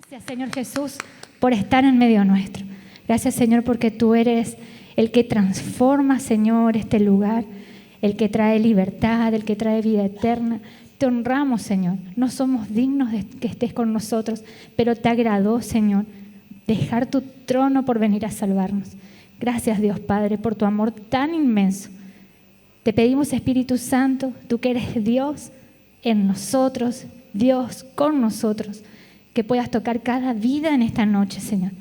Gracias, Señor Jesús, por estar en medio nuestro. Gracias, Señor, porque tú eres el que transforma, Señor, este lugar, el que trae libertad, el que trae vida eterna. Te honramos, Señor. No somos dignos de que estés con nosotros, pero te agradó, Señor, dejar tu trono por venir a salvarnos. Gracias, Dios Padre, por tu amor tan inmenso. Te pedimos, Espíritu Santo, tú que eres Dios en nosotros, Dios con nosotros, que puedas tocar cada vida en esta noche, Señor.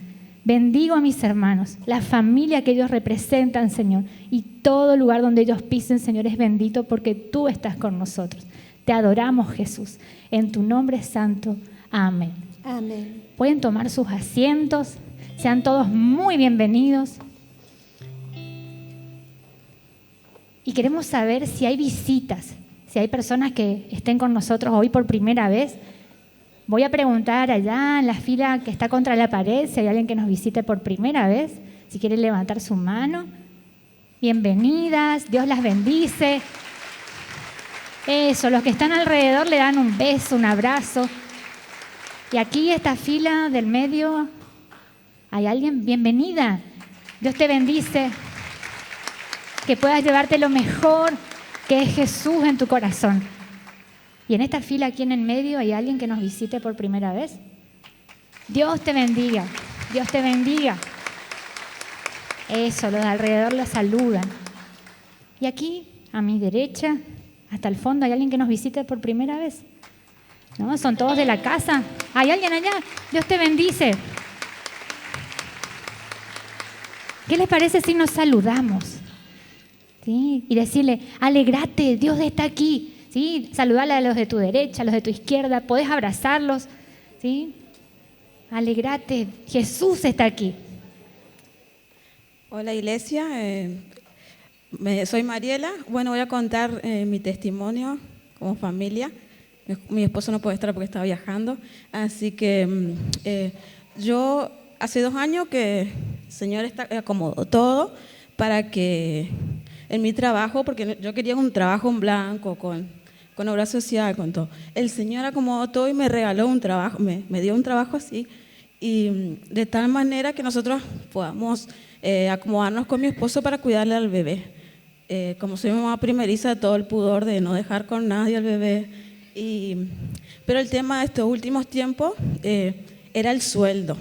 Bendigo a mis hermanos, la familia que ellos representan, Señor, y todo lugar donde ellos pisen, Señor, es bendito porque tú estás con nosotros. Te adoramos, Jesús. En tu nombre santo. Amén. Amén. Pueden tomar sus asientos. Sean todos muy bienvenidos. Y queremos saber si hay visitas, si hay personas que estén con nosotros hoy por primera vez. Voy a preguntar allá en la fila que está contra la pared si hay alguien que nos visite por primera vez, si quiere levantar su mano. Bienvenidas, Dios las bendice. Eso, los que están alrededor le dan un beso, un abrazo. Y aquí esta fila del medio, ¿hay alguien? Bienvenida. Dios te bendice. Que puedas llevarte lo mejor que es Jesús en tu corazón. Y en esta fila aquí en el medio, ¿hay alguien que nos visite por primera vez? Dios te bendiga. Dios te bendiga. Eso, los de alrededor los saludan. Y aquí, a mi derecha, hasta el fondo, ¿hay alguien que nos visite por primera vez? ¿No? Son todos de la casa. ¿Hay alguien allá? Dios te bendice. ¿Qué les parece si nos saludamos? ¿Sí? Y decirle, alegrate, Dios está aquí. ¿Sí? Saludale a los de tu derecha, a los de tu izquierda. Podés abrazarlos. ¿Sí? Alegrate, Jesús está aquí. Hola, iglesia. Soy Mariela. Bueno, voy a contar mi testimonio como familia. Mi esposo no puede estar porque está viajando. Así que yo hace 2 años que el Señor acomodó todo para que en mi trabajo, porque yo quería un trabajo en blanco, con obra social, con todo. El Señor acomodó todo y me regaló un trabajo, me dio un trabajo así. Y de tal manera que nosotros podamos acomodarnos con mi esposo para cuidarle al bebé. Como soy mamá primeriza, todo el pudor de no dejar con nadie al bebé. Pero el tema de estos últimos tiempos era el sueldo.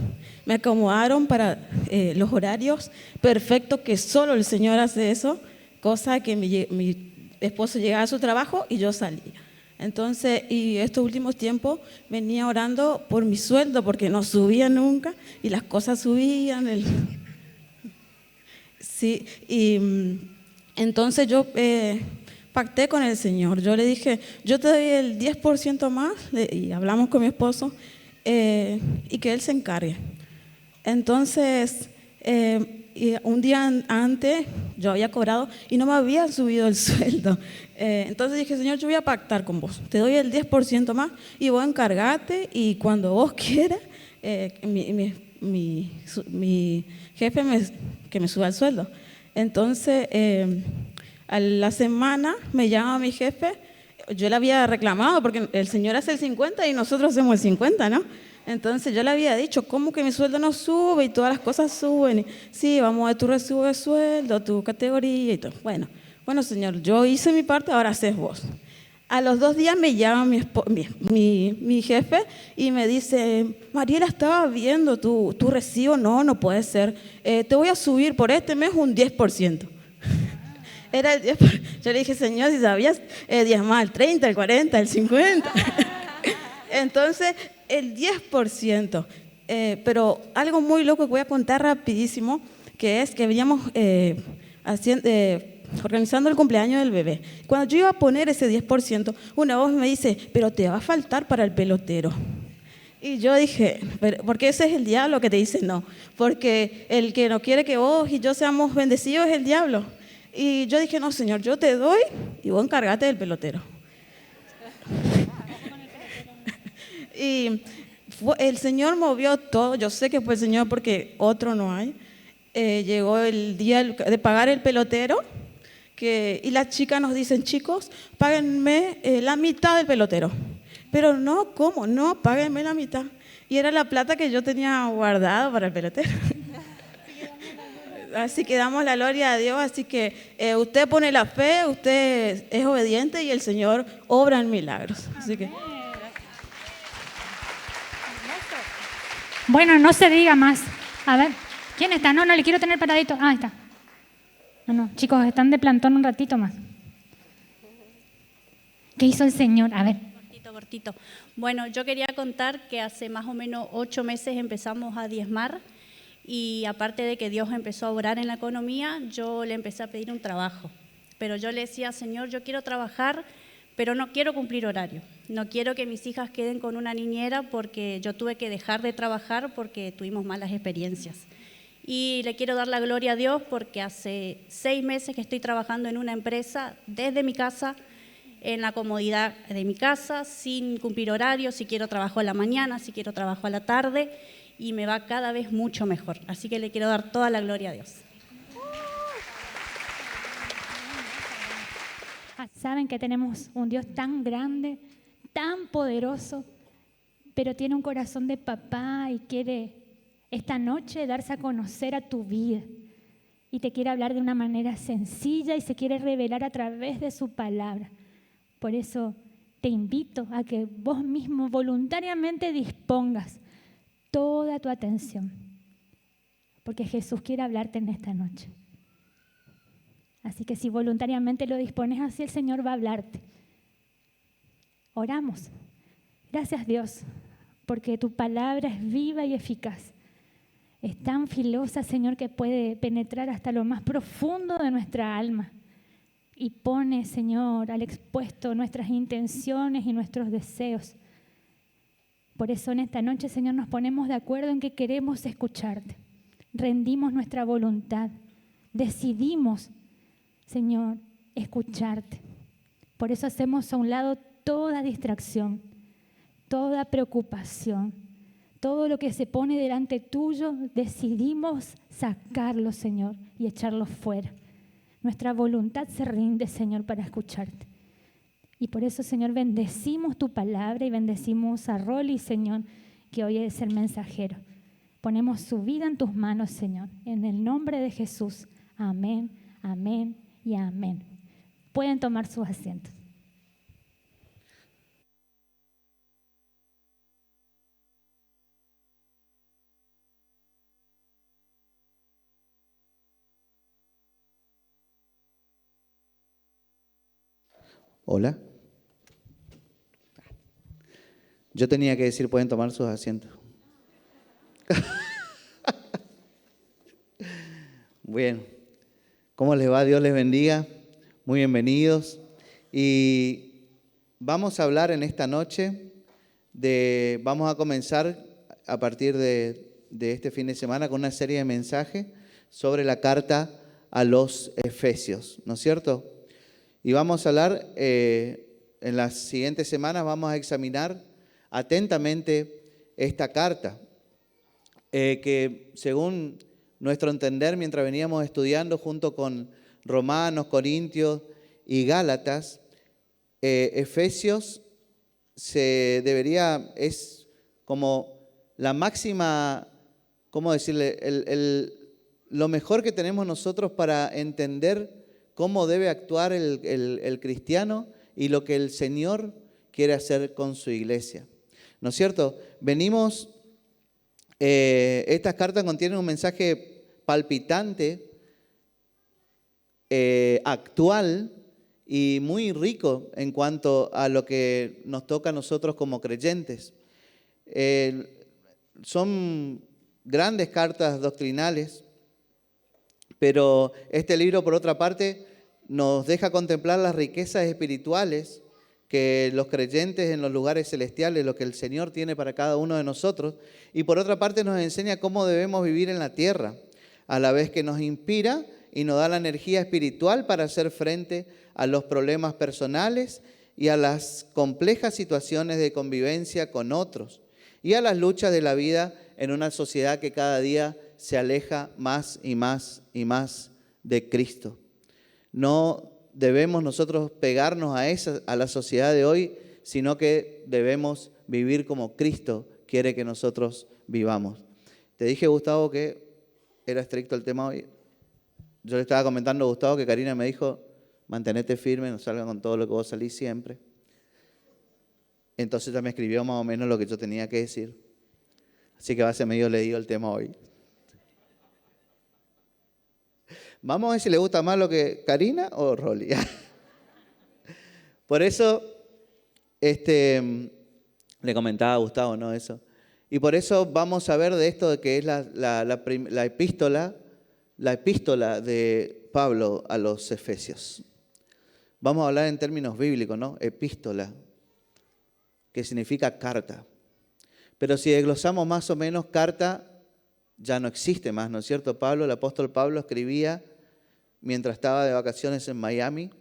Me acomodaron para los horarios perfectos, que solo el Señor hace eso, cosa que mi esposo llegaba a su trabajo y yo salía. Entonces, y estos últimos tiempos venía orando por mi sueldo porque no subía nunca y las cosas subían. Sí, y entonces yo pacté con el Señor. Yo le dije, yo te doy el 10% más, y hablamos con mi esposo, y que Él se encargue. Entonces, y un día antes yo había cobrado y no me había subido el sueldo. Entonces dije, Señor, yo voy a pactar con vos. Te doy el 10% más y vos encargate y cuando vos quieras, mi jefe que me suba el sueldo. Entonces, a la semana me llama mi jefe. Yo le había reclamado porque el Señor hace el 50 y nosotros hacemos el 50, ¿no? Entonces yo le había dicho, ¿cómo que mi sueldo no sube y todas las cosas suben? Y, sí, vamos a tu recibo de sueldo, tu categoría y todo. Bueno, Señor, yo hice mi parte, ahora haces vos. A los 2 días me llama mi jefe y me dice, Mariela, estaba viendo tu recibo, no puede ser. Te voy a subir por este mes un 10%. Era el 10%. Yo le dije, Señor, si sabías, diezmar el 30, el 40, el 50. Entonces, el 10%. Pero algo muy loco que voy a contar rapidísimo, que es que veníamos organizando el cumpleaños del bebé. Cuando yo iba a poner ese 10%, una voz me dice, pero te va a faltar para el pelotero. Y yo dije, porque ese es el diablo que te dice no, porque el que no quiere que vos y yo seamos bendecidos es el diablo. Y yo dije, no, Señor, yo te doy y vos encárgate del pelotero. Y el Señor movió todo. Yo sé que fue el Señor porque otro no hay. Llegó el día de pagar el pelotero y las chicas nos dicen, chicos, páguenme la mitad del pelotero. Pero no, ¿cómo? No, páguenme la mitad. Y era la plata que yo tenía guardado para el pelotero. Así que damos la gloria a Dios. Así que usted pone la fe, usted es obediente y el Señor obra en milagros. Así que... Bueno, no se diga más. A ver, ¿quién está? No, le quiero tener paradito. Ah, ahí está. No, chicos, están de plantón un ratito más. ¿Qué hizo el Señor? A ver. Cortito. Bueno, yo quería contar que hace más o menos 8 meses empezamos a diezmar y aparte de que Dios empezó a obrar en la economía, yo le empecé a pedir un trabajo. Pero yo le decía, Señor, yo quiero trabajar, pero no quiero cumplir horario. No quiero que mis hijas queden con una niñera porque yo tuve que dejar de trabajar porque tuvimos malas experiencias. Y le quiero dar la gloria a Dios porque hace 6 meses que estoy trabajando en una empresa desde mi casa, en la comodidad de mi casa, sin cumplir horarios, si quiero trabajo a la mañana, si quiero trabajo a la tarde, y me va cada vez mucho mejor. Así que le quiero dar toda la gloria a Dios. Saben que tenemos un Dios tan grande, tan poderoso, pero tiene un corazón de papá y quiere esta noche darse a conocer a tu vida. Y te quiere hablar de una manera sencilla y se quiere revelar a través de su palabra. Por eso te invito a que vos mismo voluntariamente dispongas toda tu atención, porque Jesús quiere hablarte en esta noche. Así que si voluntariamente lo dispones así, el Señor va a hablarte. Oramos. Gracias, Dios, porque tu palabra es viva y eficaz. Es tan filosa, Señor, que puede penetrar hasta lo más profundo de nuestra alma. Y pone, Señor, al expuesto nuestras intenciones y nuestros deseos. Por eso en esta noche, Señor, nos ponemos de acuerdo en que queremos escucharte. Rendimos nuestra voluntad. Decidimos, Señor, escucharte. Por eso hacemos a un lado toda distracción, toda preocupación, todo lo que se pone delante tuyo, decidimos sacarlo, Señor, y echarlo fuera. Nuestra voluntad se rinde, Señor, para escucharte. Y por eso, Señor, bendecimos tu palabra y bendecimos a Rolly, Señor, que hoy es el mensajero. Ponemos su vida en tus manos, Señor, en el nombre de Jesús. Amén, amén y amén. Pueden tomar sus asientos. Hola. Yo tenía que decir, pueden tomar sus asientos. Bueno, ¿cómo les va? Dios les bendiga. Muy bienvenidos. Y vamos a hablar en esta noche vamos a comenzar a partir de este fin de semana con una serie de mensajes sobre la carta a los Efesios, ¿no es cierto? Y vamos a hablar, en las siguientes semanas vamos a examinar atentamente esta carta, que según nuestro entender, mientras veníamos estudiando junto con Romanos, Corintios y Gálatas, Efesios es como la máxima, ¿cómo decirle? Lo mejor que tenemos nosotros para entender cómo debe actuar el cristiano y lo que el Señor quiere hacer con su iglesia. ¿No es cierto? Estas cartas contienen un mensaje palpitante, actual y muy rico en cuanto a lo que nos toca a nosotros como creyentes. Son grandes cartas doctrinales, pero este libro, por otra parte, nos deja contemplar las riquezas espirituales que los creyentes en los lugares celestiales, lo que el Señor tiene para cada uno de nosotros, y por otra parte nos enseña cómo debemos vivir en la tierra, a la vez que nos inspira y nos da la energía espiritual para hacer frente a los problemas personales y a las complejas situaciones de convivencia con otros y a las luchas de la vida en una sociedad que cada día se aleja más y más y más de Cristo. No debemos nosotros pegarnos a la sociedad de hoy, sino que debemos vivir como Cristo quiere que nosotros vivamos. Te dije, Gustavo, que era estricto el tema hoy. Yo le estaba comentando a Gustavo que Karina me dijo, mantenete firme, no salga con todo lo que vos salís siempre. Entonces ya me escribió más o menos lo que yo tenía que decir. Así que va a ser medio leído el tema hoy. Vamos a ver si le gusta más lo que Karina o Rolly. Por eso, le comentaba a Gustavo, ¿no? Eso. Y por eso vamos a ver de esto de que es la epístola de Pablo a los Efesios. Vamos a hablar en términos bíblicos, ¿no? Epístola, que significa carta. Pero si desglosamos más o menos, carta ya no existe más, ¿no es cierto? El apóstol Pablo escribía mientras estaba de vacaciones en Miami.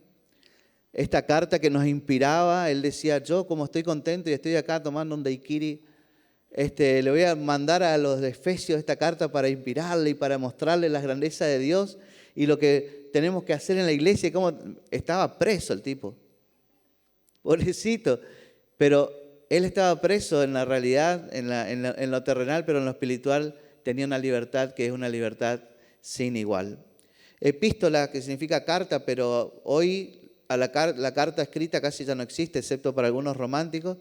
Esta carta que nos inspiraba, él decía, yo como estoy contento y estoy acá tomando un daiquiri, le voy a mandar a los de Efesios esta carta para inspirarle y para mostrarle la grandeza de Dios y lo que tenemos que hacer en la iglesia. Como estaba preso el tipo, pobrecito, pero él estaba preso en la realidad, en lo terrenal, pero en lo espiritual tenía una libertad que es una libertad sin igual. Epístola, que significa carta, pero hoy la carta escrita casi ya no existe, excepto para algunos románticos.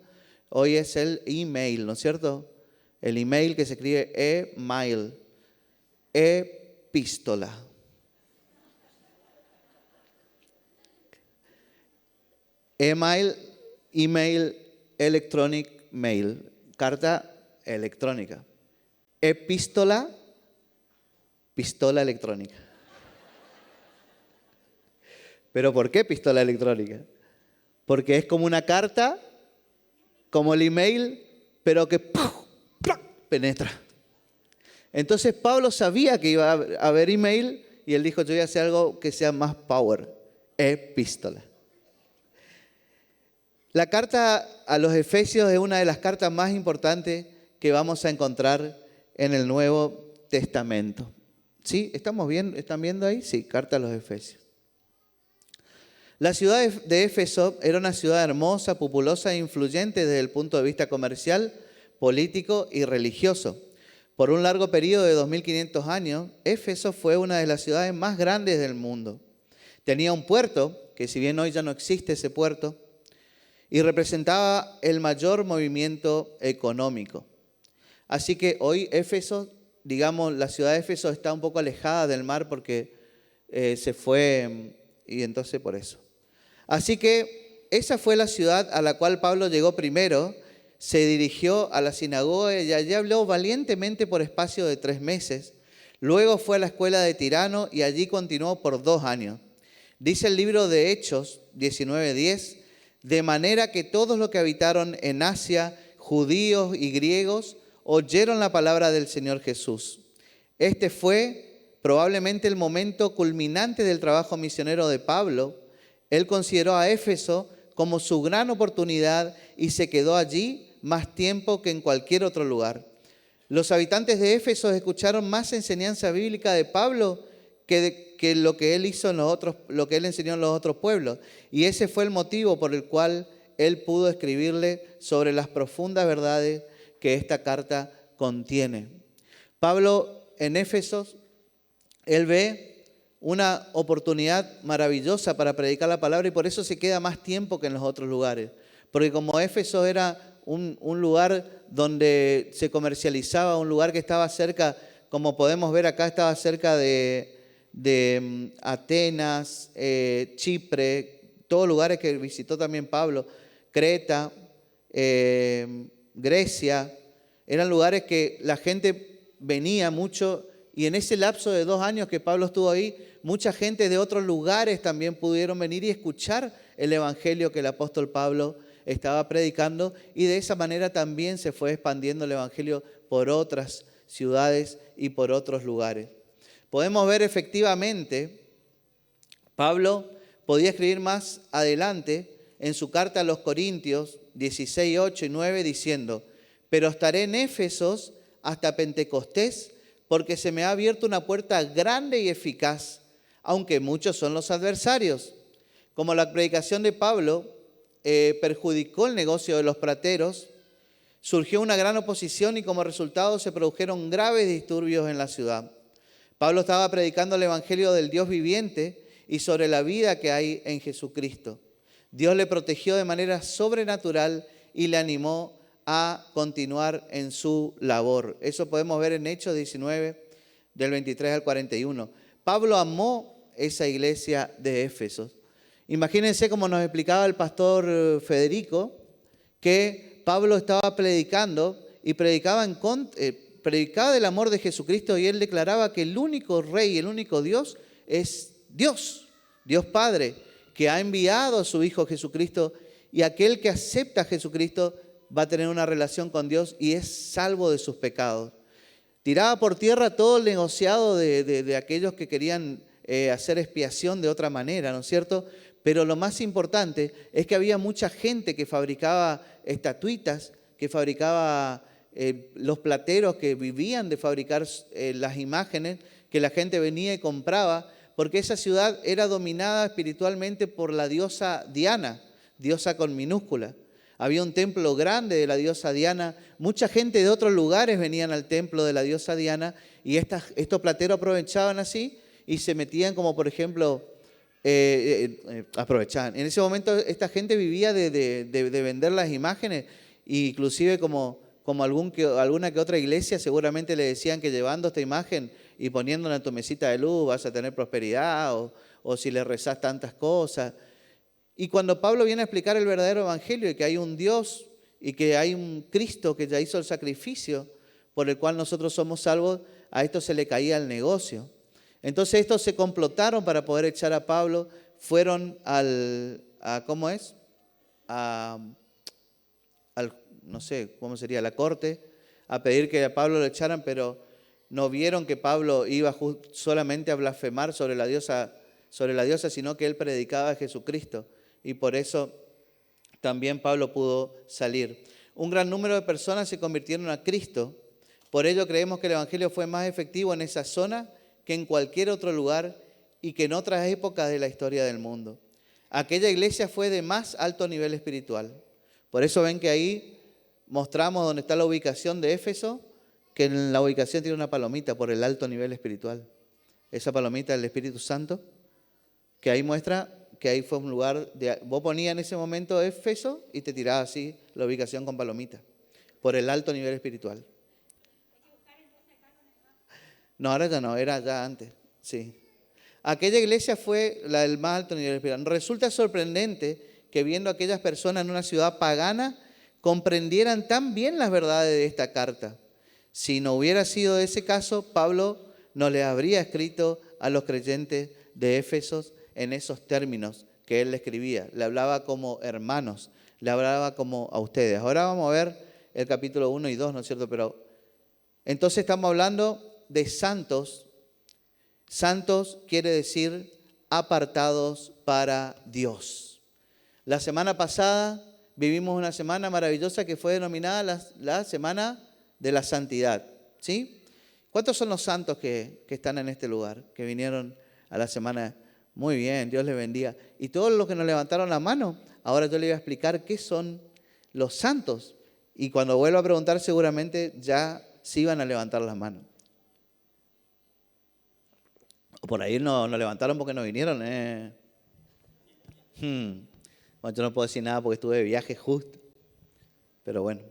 Hoy es el email, ¿no es cierto? El email que se escribe e-mail, epístola. Email, electronic mail, carta electrónica. Epístola, pistola electrónica. ¿Pero por qué pistola electrónica? Porque es como una carta, como el email, pero que penetra. Entonces Pablo sabía que iba a haber email y él dijo, yo voy a hacer algo que sea más power, epístola. La carta a los Efesios es una de las cartas más importantes que vamos a encontrar en el Nuevo Testamento. ¿Sí? ¿Estamos bien? ¿Están viendo ahí? Sí, carta a los Efesios. La ciudad de Éfeso era una ciudad hermosa, populosa e influyente desde el punto de vista comercial, político y religioso. Por un largo periodo de 2500 años, Éfeso fue una de las ciudades más grandes del mundo. Tenía un puerto, que si bien hoy ya no existe ese puerto, y representaba el mayor movimiento económico. Así que hoy Éfeso, digamos, la ciudad de Éfeso está un poco alejada del mar porque se fue, y entonces por eso. Así que esa fue la ciudad a la cual Pablo llegó primero, se dirigió a la sinagoga y allí habló valientemente por espacio de 3 meses. Luego fue a la escuela de Tirano y allí continuó por 2 años. Dice el libro de Hechos 19:10, de manera que todos los que habitaron en Asia, judíos y griegos, oyeron la palabra del Señor Jesús. Este fue probablemente el momento culminante del trabajo misionero de Pablo. Él consideró a Éfeso como su gran oportunidad y se quedó allí más tiempo que en cualquier otro lugar. Los habitantes de Éfeso escucharon más enseñanza bíblica de Pablo que lo que él hizo lo que él enseñó en los otros pueblos. Y ese fue el motivo por el cual él pudo escribirle sobre las profundas verdades que esta carta contiene. Pablo en Éfeso, él ve una oportunidad maravillosa para predicar la palabra y por eso se queda más tiempo que en los otros lugares. Porque como Éfeso era un lugar donde se comercializaba, un lugar que estaba cerca, como podemos ver acá, estaba cerca de Atenas, Chipre, todos lugares que visitó también Pablo, Creta, Grecia, eran lugares que la gente venía mucho y en ese lapso de 2 años que Pablo estuvo ahí, mucha gente de otros lugares también pudieron venir y escuchar el evangelio que el apóstol Pablo estaba predicando y de esa manera también se fue expandiendo el evangelio por otras ciudades y por otros lugares. Podemos ver efectivamente, Pablo podía escribir más adelante en su carta a los Corintios 16, 8 y 9 diciendo, pero estaré en Éfeso hasta Pentecostés porque se me ha abierto una puerta grande y eficaz, aunque muchos son los adversarios. Como la predicación de Pablo perjudicó el negocio de los prateros, Surgió una gran oposición y como resultado se produjeron graves disturbios en la ciudad. Pablo estaba predicando el evangelio del Dios viviente y sobre la vida que hay en Jesucristo. Dios le protegió de manera sobrenatural y le animó a continuar en su labor. Eso podemos ver en Hechos 19, del 23 al 41. Pablo amó esa iglesia de Éfeso. Imagínense, como nos explicaba el pastor Federico, que Pablo estaba predicando y predicaba del amor de Jesucristo, y él declaraba que el único Rey, el único Dios es Dios, Dios Padre, que ha enviado a su Hijo Jesucristo, y aquel que acepta a Jesucristo va a tener una relación con Dios y es salvo de sus pecados. Tiraba por tierra todo el negociado de aquellos que querían hacer expiación de otra manera, ¿no es cierto? Pero lo más importante es que había mucha gente que fabricaba estatuitas, que fabricaba los plateros que vivían de fabricar las imágenes, que la gente venía y compraba, porque esa ciudad era dominada espiritualmente por la diosa Diana, diosa con minúscula. Había un templo grande de la diosa Diana. Mucha gente de otros lugares venían al templo de la diosa Diana y estos plateros aprovechaban así y se metían, como por ejemplo, aprovechaban. En ese momento esta gente vivía de vender las imágenes, e inclusive como alguna que otra iglesia seguramente le decían que llevando esta imagen y poniéndola en tu mesita de luz vas a tener prosperidad, o si le rezás tantas cosas. Y cuando Pablo viene a explicar el verdadero evangelio y que hay un Dios y que hay un Cristo que ya hizo el sacrificio por el cual nosotros somos salvos, a esto se le caía el negocio. Entonces estos se complotaron para poder echar a Pablo, fueron no sé cómo sería, la corte, a pedir que a Pablo lo echaran, pero no vieron que Pablo iba solamente a blasfemar sobre la diosa, sino que él predicaba a Jesucristo. Y por eso también Pablo pudo salir. Un gran número de personas se convirtieron a Cristo. Por ello creemos que el evangelio fue más efectivo en esa zona que en cualquier otro lugar y que en otras épocas de la historia del mundo. Aquella iglesia fue de más alto nivel espiritual. Por eso ven que ahí mostramos dónde está la ubicación de Éfeso, que en la ubicación tiene una palomita por el alto nivel espiritual. Esa palomita del Espíritu Santo, que ahí muestra que ahí fue un lugar, vos ponías en ese momento Éfeso y te tiraba así la ubicación con palomita, por el alto nivel espiritual. No, ahora ya no, era ya antes, sí. Aquella iglesia fue la del más alto nivel espiritual. Resulta sorprendente que viendo a aquellas personas en una ciudad pagana comprendieran tan bien las verdades de esta carta. Si no hubiera sido ese caso, Pablo no le habría escrito a los creyentes de Éfeso en esos términos que él le escribía. Le hablaba como hermanos, le hablaba como a ustedes. Ahora vamos a ver el capítulo 1 y 2, ¿no es cierto? Pero entonces estamos hablando de santos. Santos quiere decir apartados para Dios. La semana pasada vivimos una semana maravillosa que fue denominada la Semana de la Santidad, ¿sí? ¿Cuántos son los santos que están en este lugar, que vinieron a la semana? Muy bien, Dios les bendiga. Y todos los que nos levantaron la mano, ahora yo les voy a explicar qué son los santos. Y cuando vuelva a preguntar, seguramente ya sí van a levantar las manos. O por ahí no levantaron porque no vinieron. Bueno, yo no puedo decir nada porque estuve de viaje justo. Pero bueno.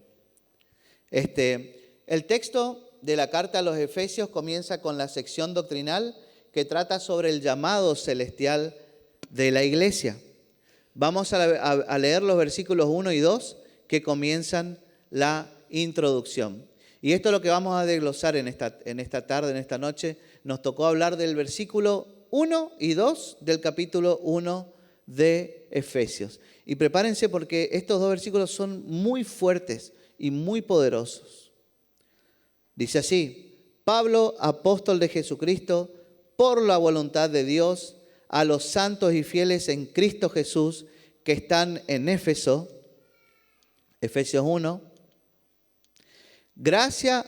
El texto de la carta a los Efesios comienza con la sección doctrinal que trata sobre el llamado celestial de la iglesia. Vamos a leer los versículos 1 y 2 que comienzan la introducción. Y esto es lo que vamos a desglosar en esta tarde, en esta noche. Nos tocó hablar del versículo 1 y 2 del capítulo 1 de Efesios. Y prepárense porque estos dos versículos son muy fuertes y muy poderosos. Dice así: Pablo, apóstol de Jesucristo, por la voluntad de Dios, a los santos y fieles en Cristo Jesús que están en Éfeso, Efesios 1, gracia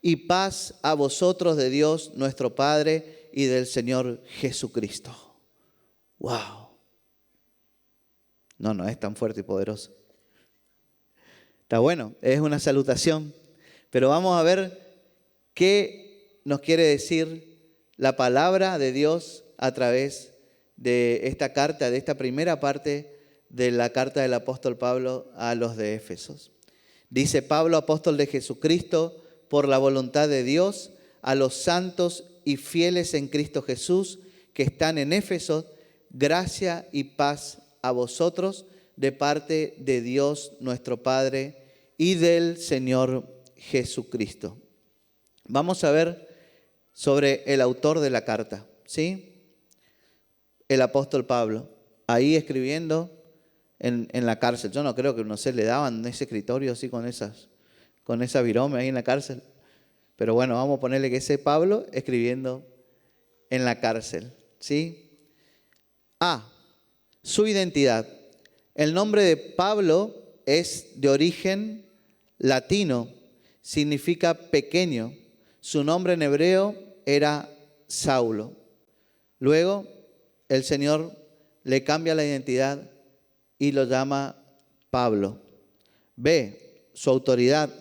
y paz a vosotros de Dios nuestro Padre y del Señor Jesucristo. ¡Wow! No es tan fuerte y poderoso. Está bueno, es una salutación. Pero vamos a ver qué nos quiere decir la palabra de Dios a través de esta carta, de esta primera parte de la carta del apóstol Pablo a los de Éfesos. Dice Pablo, apóstol de Jesucristo, por la voluntad de Dios, a los santos y fieles en Cristo Jesús que están en Éfeso, gracia y paz a vosotros de parte de Dios nuestro Padre y del Señor Jesucristo. Vamos a ver sobre el autor de la carta, ¿sí? El apóstol Pablo, ahí escribiendo en la cárcel. Yo no creo que, no sé, le daban ese escritorio así con esa virome ahí en la cárcel. Pero bueno, vamos a ponerle que ese Pablo escribiendo en la cárcel, ¿sí? Su identidad. El nombre de Pablo es de origen latino, significa pequeño. Su nombre en hebreo era Saulo. Luego el Señor le cambia la identidad y lo llama Pablo. B, su autoridad.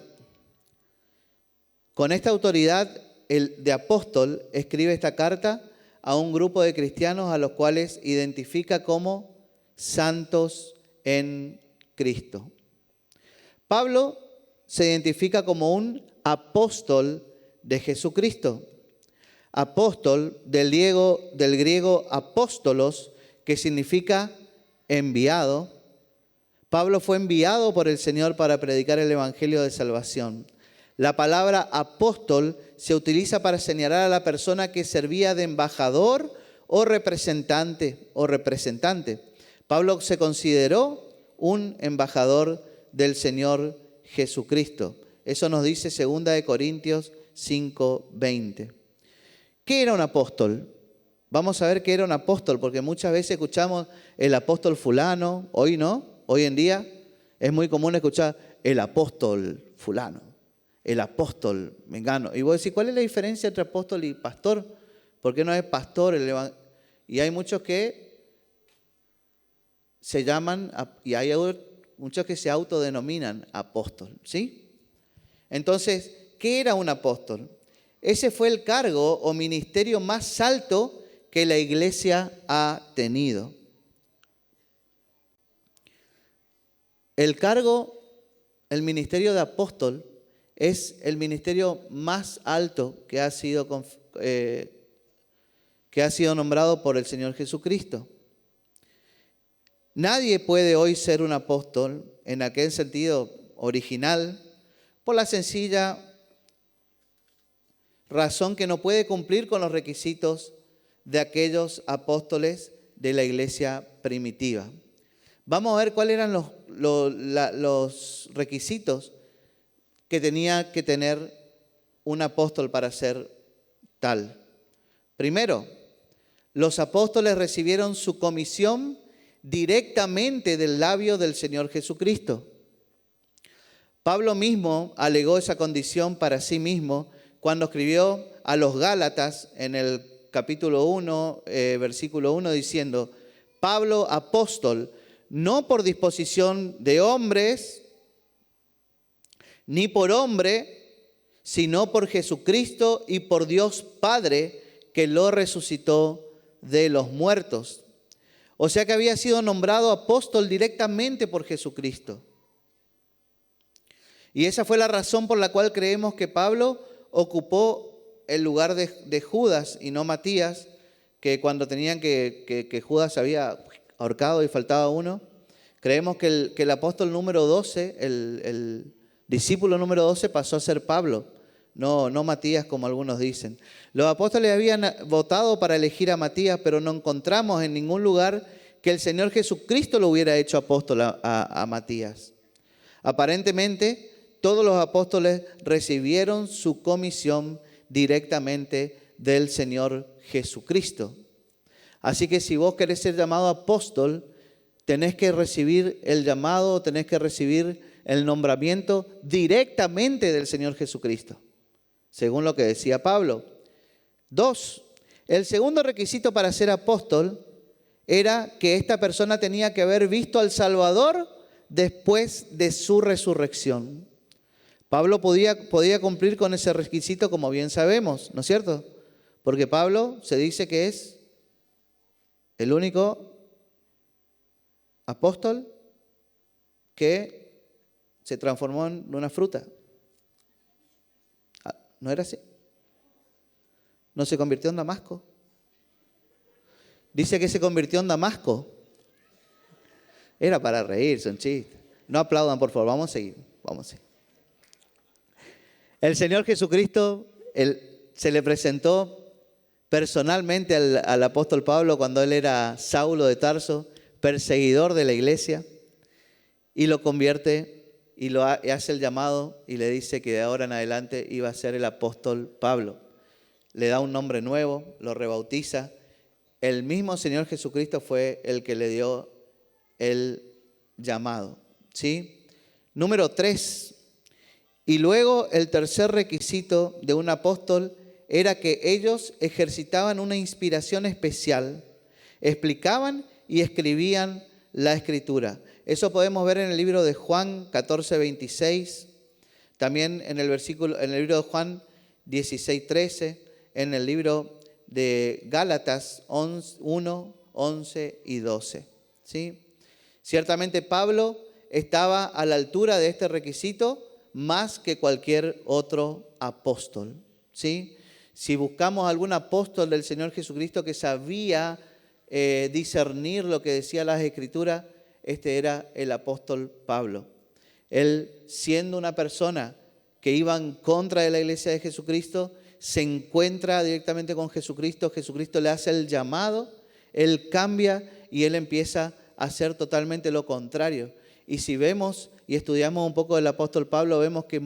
Con esta autoridad, el de apóstol escribe esta carta a un grupo de cristianos a los cuales identifica como santos en Cristo. Pablo se identifica como un apóstol de Jesucristo. Apóstol del griego apóstolos, que significa enviado. Pablo fue enviado por el Señor para predicar el evangelio de salvación. La palabra apóstol se utiliza para señalar a la persona que servía de embajador o representante. Pablo se consideró un embajador del Señor Jesucristo. Eso nos dice 2 Corintios 5:20. ¿Qué era un apóstol? Vamos a ver qué era un apóstol, porque muchas veces escuchamos el apóstol fulano, hoy no, hoy en día es muy común escuchar el apóstol fulano, el apóstol mengano. Y vos decís, ¿cuál es la diferencia entre apóstol y pastor? ¿Por qué no es pastor? Y hay muchos que se llaman, y hay muchos que se autodenominan apóstol, ¿sí? Entonces, ¿qué era un apóstol? Ese fue el cargo o ministerio más alto que la iglesia ha tenido. El cargo, el ministerio de apóstol, es el ministerio más alto que ha sido nombrado por el Señor Jesucristo. Nadie puede hoy ser un apóstol en aquel sentido original por la sencilla razón que no puede cumplir con los requisitos de aquellos apóstoles de la iglesia primitiva. Vamos a ver cuáles eran los requisitos que tenía que tener un apóstol para ser tal. Primero, los apóstoles recibieron su comisión directamente del labio del Señor Jesucristo. Pablo mismo alegó esa condición para sí mismo cuando escribió a los Gálatas en el capítulo 1, versículo 1, diciendo: Pablo, apóstol, no por disposición de hombres, ni por hombre, sino por Jesucristo y por Dios Padre, que lo resucitó de los muertos. O sea que había sido nombrado apóstol directamente por Jesucristo. Y esa fue la razón por la cual creemos que Pablo ocupó el lugar de Judas y no Matías, que cuando tenían que Judas había ahorcado y faltaba uno. Creemos que el apóstol número 12, el discípulo número 12 pasó a ser Pablo, no Matías como algunos dicen. Los apóstoles habían votado para elegir a Matías, pero no encontramos en ningún lugar que el Señor Jesucristo lo hubiera hecho apóstol a Matías. Aparentemente, todos los apóstoles recibieron su comisión directamente del Señor Jesucristo. Así que si vos querés ser llamado apóstol, tenés que recibir el llamado, tenés que recibir el nombramiento directamente del Señor Jesucristo, según lo que decía Pablo. 2. El segundo requisito para ser apóstol era que esta persona tenía que haber visto al Salvador después de su resurrección. Pablo podía cumplir con ese requisito, como bien sabemos, ¿no es cierto? Porque Pablo se dice que es el único apóstol que se transformó en una fruta. ¿No era así? ¿No se convirtió en Damasco? Dice que se convirtió en Damasco. Era para reírse, un chiste. No aplaudan, por favor. Vamos a seguir. El Señor Jesucristo se le presentó personalmente al apóstol Pablo cuando él era Saulo de Tarso, perseguidor de la iglesia, y lo convierte y hace el llamado y le dice que de ahora en adelante iba a ser el apóstol Pablo. Le da un nombre nuevo, lo rebautiza. El mismo Señor Jesucristo fue el que le dio el llamado, ¿sí? Número 3. Y luego el tercer requisito de un apóstol era que ellos ejercitaban una inspiración especial, explicaban y escribían la Escritura. Eso podemos ver en el libro de Juan 14:26, también en el libro de Juan 16:13, en el libro de Gálatas 1, 11 y 12. ¿Sí? Ciertamente Pablo estaba a la altura de este requisito más que cualquier otro apóstol. ¿Sí? Si buscamos algún apóstol del Señor Jesucristo que sabía discernir lo que decía las Escrituras, este era el apóstol Pablo. Él, siendo una persona que iba en contra de la iglesia de Jesucristo, se encuentra directamente con Jesucristo. Jesucristo le hace el llamado, él cambia y él empieza a hacer totalmente lo contrario. Y si vemos y estudiamos un poco del apóstol Pablo, vemos que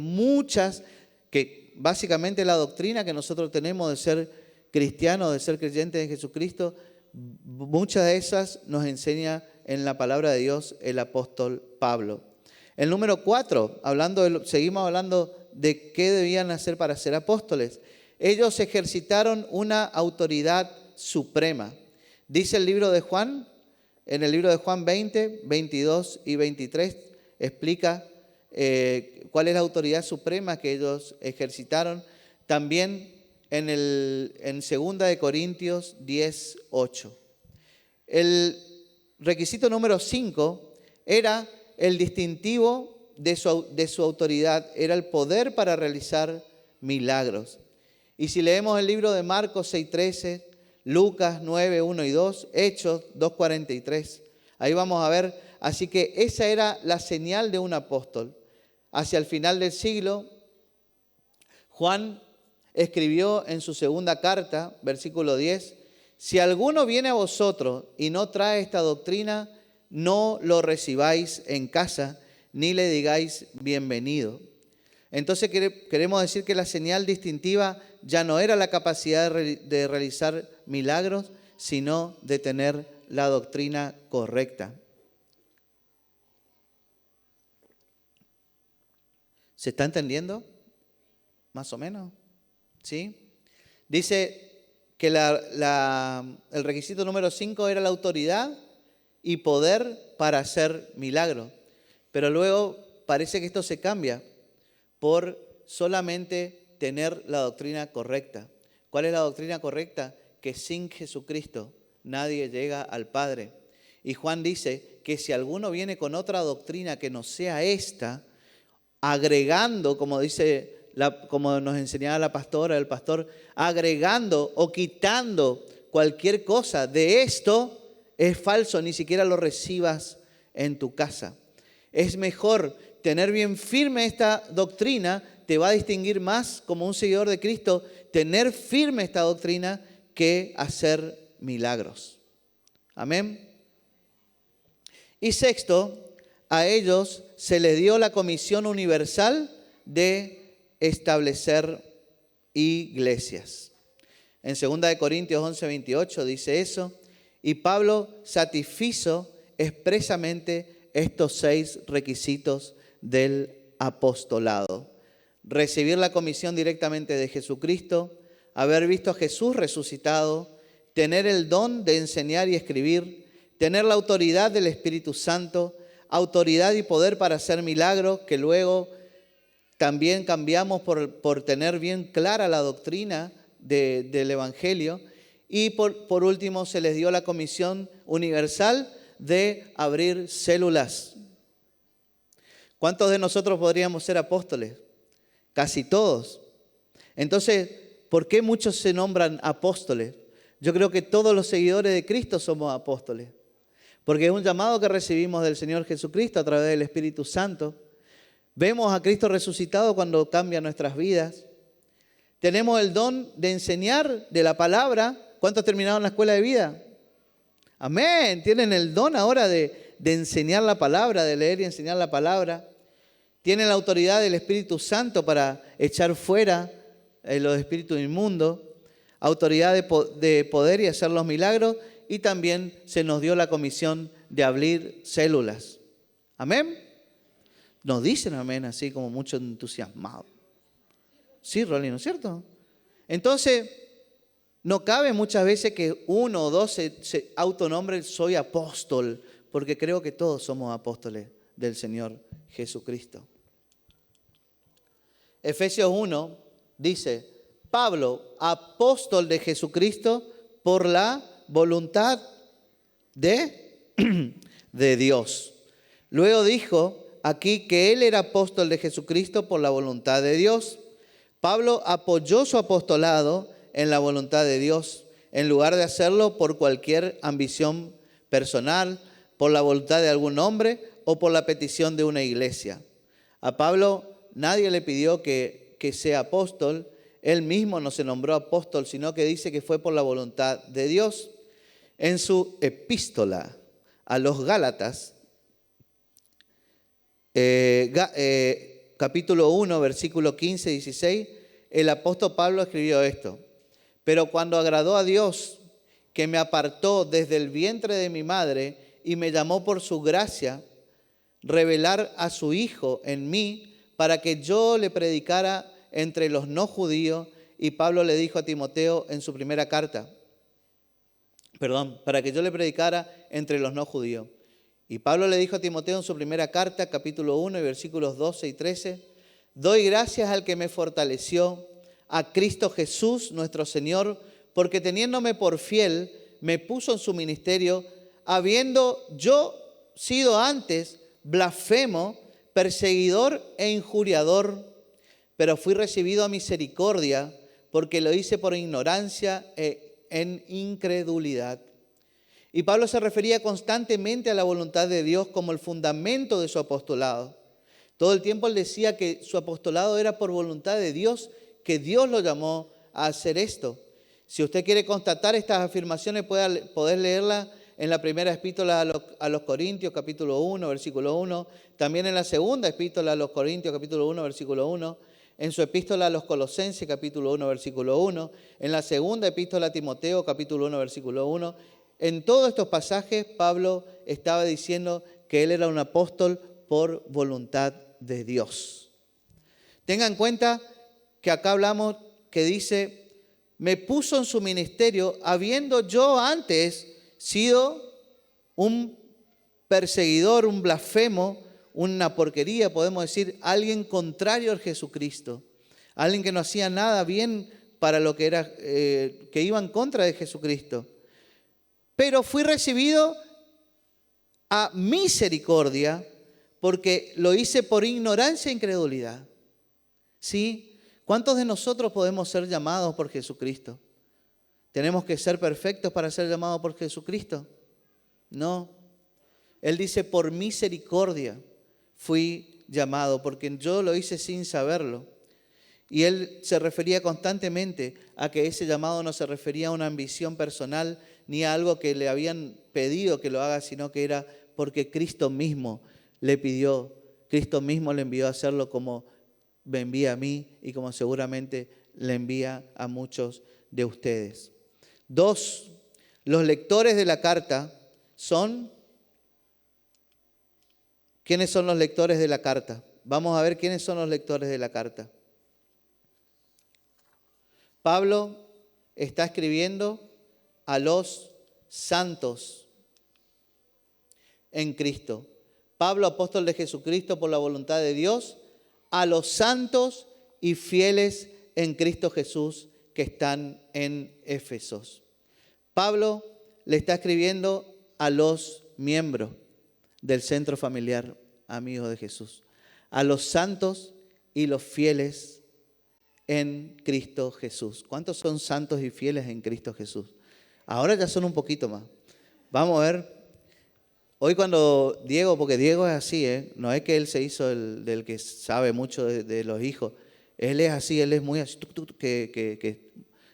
básicamente la doctrina que nosotros tenemos de ser cristianos, de ser creyentes de Jesucristo, muchas de esas nos enseña en la palabra de Dios el apóstol Pablo. El número 4, seguimos hablando de qué debían hacer para ser apóstoles. Ellos ejercitaron una autoridad suprema. Dice el libro de Juan, en el libro de Juan 20, 22 y 23, explica cuál es la autoridad suprema que ellos ejercitaron. También en 2 de Corintios 10, 8. El requisito número 5 era el distintivo de su autoridad, era el poder para realizar milagros. Y si leemos el libro de Marcos 6:13, Lucas 9, 1 y 2, Hechos 2:43, ahí vamos a ver, así que esa era la señal de un apóstol. Hacia el final del siglo, Juan escribió en su segunda carta, versículo 10, si alguno viene a vosotros y no trae esta doctrina, no lo recibáis en casa, ni le digáis bienvenido. Entonces queremos decir que la señal distintiva ya no era la capacidad de realizar milagros, sino de tener la doctrina correcta. ¿Se está entendiendo? Más o menos. ¿Sí? Dice que el requisito número 5 era la autoridad y poder para hacer milagros. Pero luego parece que esto se cambia por solamente tener la doctrina correcta. ¿Cuál es la doctrina correcta? Que sin Jesucristo nadie llega al Padre. Y Juan dice que si alguno viene con otra doctrina que no sea esta, agregando, como nos enseñaba la pastora, el pastor, agregando o quitando cualquier cosa de esto, es falso, ni siquiera lo recibas en tu casa. Es mejor tener bien firme esta doctrina, te va a distinguir más como un seguidor de Cristo, tener firme esta doctrina que hacer milagros. Amén. Y sexto, a ellos se les dio la comisión universal de establecer iglesias. En 2 de Corintios 11, 28 dice eso, y Pablo satisfizo expresamente estos 6 requisitos del apostolado. Recibir la comisión directamente de Jesucristo, haber visto a Jesús resucitado, tener el don de enseñar y escribir, tener la autoridad del Espíritu Santo, autoridad y poder para hacer milagros, que luego también cambiamos por tener bien clara la doctrina del Evangelio. Y por último se les dio la comisión universal de abrir células. ¿Cuántos de nosotros podríamos ser apóstoles? Casi todos. Entonces, ¿por qué muchos se nombran apóstoles? Yo creo que todos los seguidores de Cristo somos apóstoles, porque es un llamado que recibimos del Señor Jesucristo a través del Espíritu Santo. Vemos a Cristo resucitado cuando cambia nuestras vidas. Tenemos el don de enseñar de la palabra. ¿Cuántos terminaron la escuela de vida? Amén. Tienen el don ahora de enseñar la palabra, de leer y enseñar la palabra. Tienen la autoridad del Espíritu Santo para echar fuera los espíritus inmundos. Autoridad de poder y hacer los milagros. Y también se nos dio la comisión de abrir células. Amén. Nos dicen amén así como mucho entusiasmado. Sí, Rolly, ¿no es cierto? Entonces, no cabe muchas veces que uno o dos se autonombren soy apóstol, porque creo que todos somos apóstoles del Señor Jesucristo. Efesios 1 dice, Pablo, apóstol de Jesucristo por la voluntad de Dios. Luego dijo aquí que él era apóstol de Jesucristo por la voluntad de Dios. Pablo apoyó su apostolado en la voluntad de Dios, en lugar de hacerlo por cualquier ambición personal, por la voluntad de algún hombre o por la petición de una iglesia. A Pablo nadie le pidió que sea apóstol, él mismo no se nombró apóstol, sino que dice que fue por la voluntad de Dios. En su epístola a los Gálatas, capítulo 1, versículo 15 y 16, el apóstol Pablo escribió esto. Pero cuando agradó a Dios, que me apartó desde el vientre de mi madre y me llamó por su gracia, revelar a su Hijo en mí para que yo le predicara entre los no judíos. Y Pablo le dijo a Timoteo en su primera carta, para que yo le predicara entre los no judíos. Y Pablo le dijo a Timoteo en su primera carta, capítulo 1, versículos 12 y 13, doy gracias al que me fortaleció, a Cristo Jesús nuestro Señor, porque teniéndome por fiel, me puso en su ministerio, habiendo yo sido antes blasfemo, perseguidor e injuriador, pero fui recibido a misericordia, porque lo hice por ignorancia en incredulidad. Y Pablo se refería constantemente a la voluntad de Dios como el fundamento de su apostolado. Todo el tiempo él decía que su apostolado era por voluntad de Dios, que Dios lo llamó a hacer esto. Si usted quiere constatar estas afirmaciones, puede leerla en la primera epístola a los Corintios, capítulo 1, versículo 1. También en la segunda epístola a los Corintios, capítulo 1, versículo 1. En su epístola a los Colosenses, capítulo 1, versículo 1. En la segunda epístola a Timoteo, capítulo 1, versículo 1. En todos estos pasajes, Pablo estaba diciendo que él era un apóstol por voluntad de Dios. Tengan en cuenta que acá hablamos que dice, me puso en su ministerio, habiendo yo antes sido un perseguidor, un blasfemo, una porquería, podemos decir, alguien contrario a Jesucristo, alguien que no hacía nada bien para lo que era, que iba en contra de Jesucristo. Pero fui recibido a misericordia porque lo hice por ignorancia e incredulidad. ¿Sí? ¿Cuántos de nosotros podemos ser llamados por Jesucristo? ¿Tenemos que ser perfectos para ser llamados por Jesucristo? No. Él dice, por misericordia fui llamado, porque yo lo hice sin saberlo. Y él se refería constantemente a que ese llamado no se refería a una ambición personal, ni a algo que le habían pedido que lo haga, sino que era porque Cristo mismo le pidió, Cristo mismo le envió a hacerlo como me envía a mí y como seguramente le envía a muchos de ustedes. 2, los lectores de la carta son... ¿Quiénes son los lectores de la carta? Vamos a ver quiénes son los lectores de la carta. Pablo está escribiendo a los santos en Cristo. Pablo, apóstol de Jesucristo por la voluntad de Dios, a los santos y fieles en Cristo Jesús que están en Éfesos. Pablo le está escribiendo a los miembros del centro familiar Amigos de Jesús, a los santos y los fieles en Cristo Jesús. ¿Cuántos son santos y fieles en Cristo Jesús? Ahora ya son un poquito más. Vamos a ver. Hoy cuando Diego, porque Diego es así, no es que él se hizo del que sabe mucho de los hijos. Él es así, él es muy así, que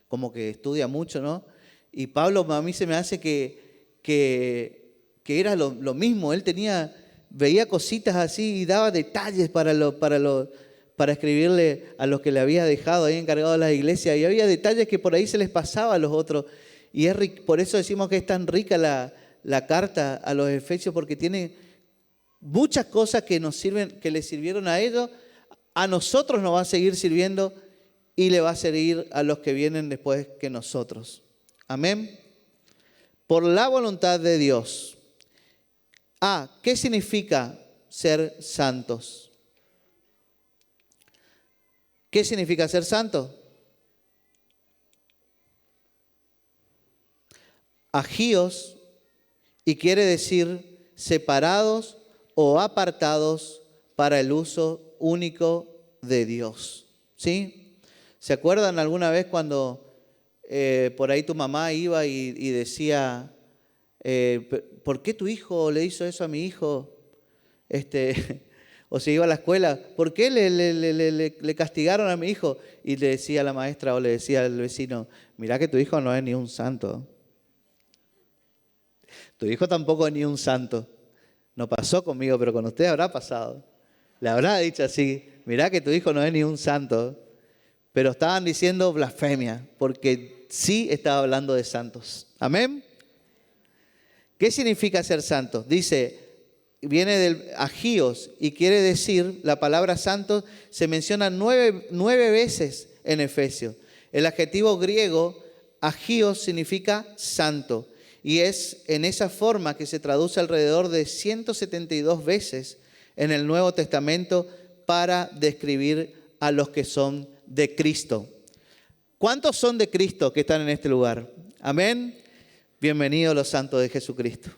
como que estudia mucho, ¿no? Y Pablo a mí se me hace que era lo mismo. Él veía cositas así y daba detalles para escribirle a los que le había dejado ahí encargado de la iglesia. Y había detalles que por ahí se les pasaba a los otros. Y por eso decimos que es tan rica la carta a los Efesios, porque tiene muchas cosas que nos sirven, que les sirvieron a ellos, a nosotros nos va a seguir sirviendo y le va a servir a los que vienen después que nosotros. Amén. Por la voluntad de Dios. ¿Qué significa ser santos? ¿Qué significa ser santo? Agíos, y quiere decir separados o apartados para el uso único de Dios. ¿Sí? ¿Se acuerdan alguna vez cuando por ahí tu mamá iba y decía, ¿por qué tu hijo le hizo eso a mi hijo? O se iba a la escuela, ¿por qué le castigaron a mi hijo? Y le decía a la maestra o le decía al vecino, mirá que tu hijo no es ni un santo. Tu hijo tampoco es ni un santo. No pasó conmigo, pero con usted habrá pasado. Le habrá dicho así, mirá que tu hijo no es ni un santo. Pero estaban diciendo blasfemia, porque sí estaba hablando de santos. ¿Amén? ¿Qué significa ser santo? Dice, viene del agíos y quiere decir, la palabra santo se menciona 9 veces en Efesios. El adjetivo griego agíos significa santo y es en esa forma que se traduce alrededor de 172 veces en el Nuevo Testamento para describir a los que son de Cristo. ¿Cuántos son de Cristo que están en este lugar? Amén. Bienvenidos los santos de Jesucristo.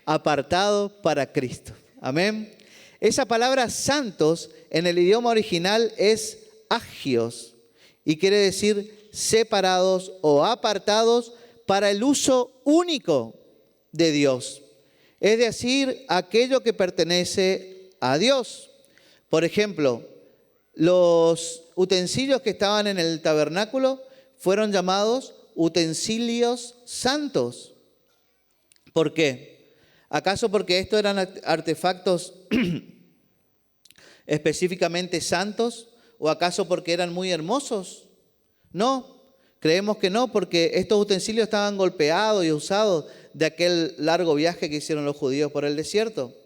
Apartados para Cristo. Amén. Esa palabra santos en el idioma original es agios y quiere decir separados o apartados para el uso único de Dios. Es decir, aquello que pertenece a Dios. Por ejemplo, los utensilios que estaban en el tabernáculo fueron llamados utensilios santos. ¿Por qué? ¿Acaso porque estos eran artefactos específicamente santos? ¿O acaso porque eran muy hermosos? No, creemos que no, porque estos utensilios estaban golpeados y usados de aquel largo viaje que hicieron los judíos por el desierto.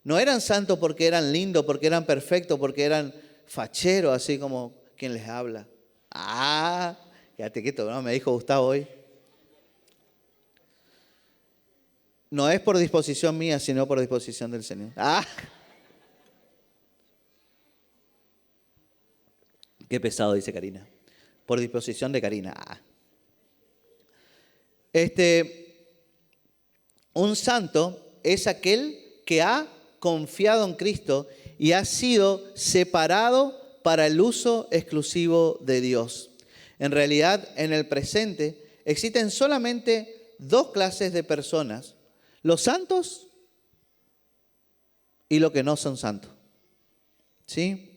No eran santos porque eran lindos, porque eran perfectos, porque eran facheros, así como quien les habla. Quédate quieto, ¿no? Me dijo Gustavo hoy. No es por disposición mía, sino por disposición del Señor. Qué pesado, dice Karina. Por disposición de Karina. Un santo es aquel que ha confiado en Cristo y ha sido separado para el uso exclusivo de Dios. En realidad, en el presente, existen solamente 2 clases de personas: los santos y los que no son santos. ¿Sí?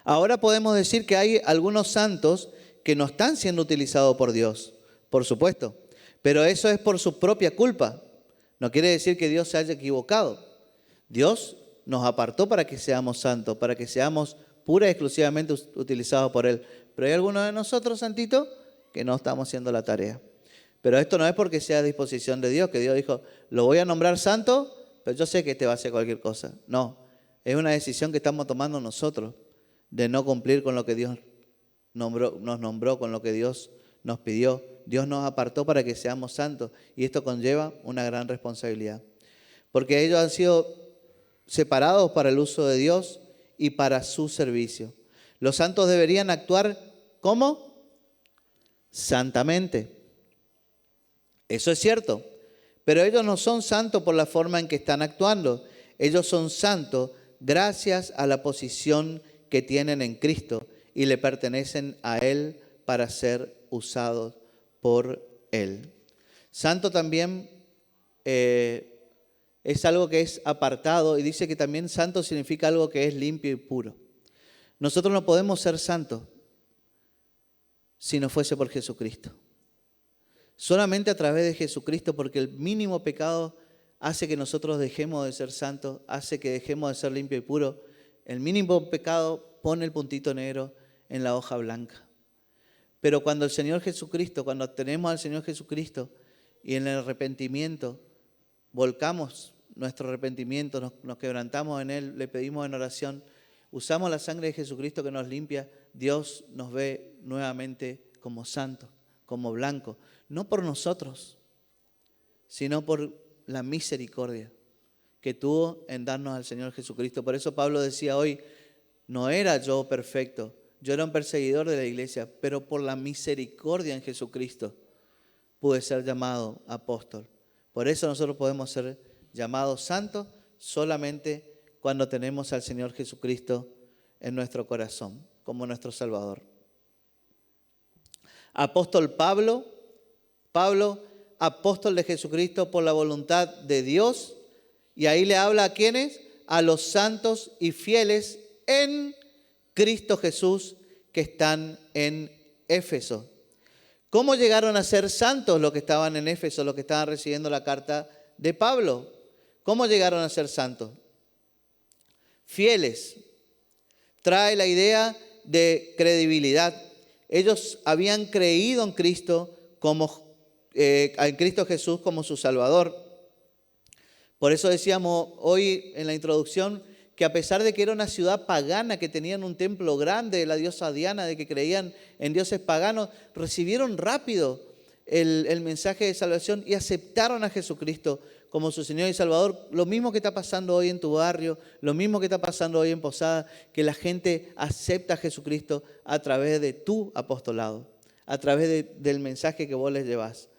Ahora podemos decir que hay algunos santos que no están siendo utilizados por Dios, por supuesto, pero eso es por su propia culpa. No quiere decir que Dios se haya equivocado. Dios nos apartó para que seamos santos, para que seamos pura y exclusivamente utilizados por Él. Pero hay algunos de nosotros, santitos, que no estamos haciendo la tarea. Pero esto no es porque sea a disposición de Dios, que Dios dijo, lo voy a nombrar santo, pero yo sé que este va a hacer cualquier cosa. No, es una decisión que estamos tomando nosotros, de no cumplir con lo que Dios nos nombró, con lo que Dios nos pidió. Dios nos apartó para que seamos santos y esto conlleva una gran responsabilidad. Porque ellos han sido separados para el uso de Dios y para su servicio. Los santos deberían actuar ¿cómo? Santamente. Eso es cierto, pero ellos no son santos por la forma en que están actuando. Ellos son santos gracias a la posición que tienen en Cristo y le pertenecen a Él para ser usados por Él. Santo también es algo que es apartado, y dice que también santo significa algo que es limpio y puro. Nosotros no podemos ser santos si no fuese por Jesucristo. Solamente a través de Jesucristo, porque el mínimo pecado hace que nosotros dejemos de ser santos, hace que dejemos de ser limpio y puro. El mínimo pecado pone el puntito negro en la hoja blanca. Pero cuando el Señor Jesucristo, cuando tenemos al Señor Jesucristo y en el arrepentimiento, volcamos nuestro arrepentimiento, nos quebrantamos en Él, le pedimos en oración, usamos la sangre de Jesucristo que nos limpia, Dios nos ve nuevamente como santos, como blancos, no por nosotros, sino por la misericordia que tuvo en darnos al Señor Jesucristo. Por eso Pablo decía hoy, no era yo perfecto, yo era un perseguidor de la iglesia, pero por la misericordia en Jesucristo pude ser llamado apóstol. Por eso nosotros podemos ser llamados santos solamente cuando tenemos al Señor Jesucristo en nuestro corazón, como nuestro Salvador. Apóstol Pablo, apóstol de Jesucristo por la voluntad de Dios, y ahí le habla a ¿quiénes? A los santos y fieles en Cristo Jesús que están en Éfeso. ¿Cómo llegaron a ser santos los que estaban en Éfeso, los que estaban recibiendo la carta de Pablo? ¿Cómo llegaron a ser santos? Fieles. Trae la idea de credibilidad. Ellos habían creído en Cristo Jesús como su Salvador. Por eso decíamos hoy en la introducción que a pesar de que era una ciudad pagana, que tenían un templo grande de la diosa Diana, de que creían en dioses paganos, recibieron rápido el mensaje de salvación y aceptaron a Jesucristo como su Señor y Salvador. Lo mismo que está pasando hoy en tu barrio, lo mismo que está pasando hoy en Posada, que la gente acepta a Jesucristo a través de tu apostolado, a través del mensaje que vos les llevas.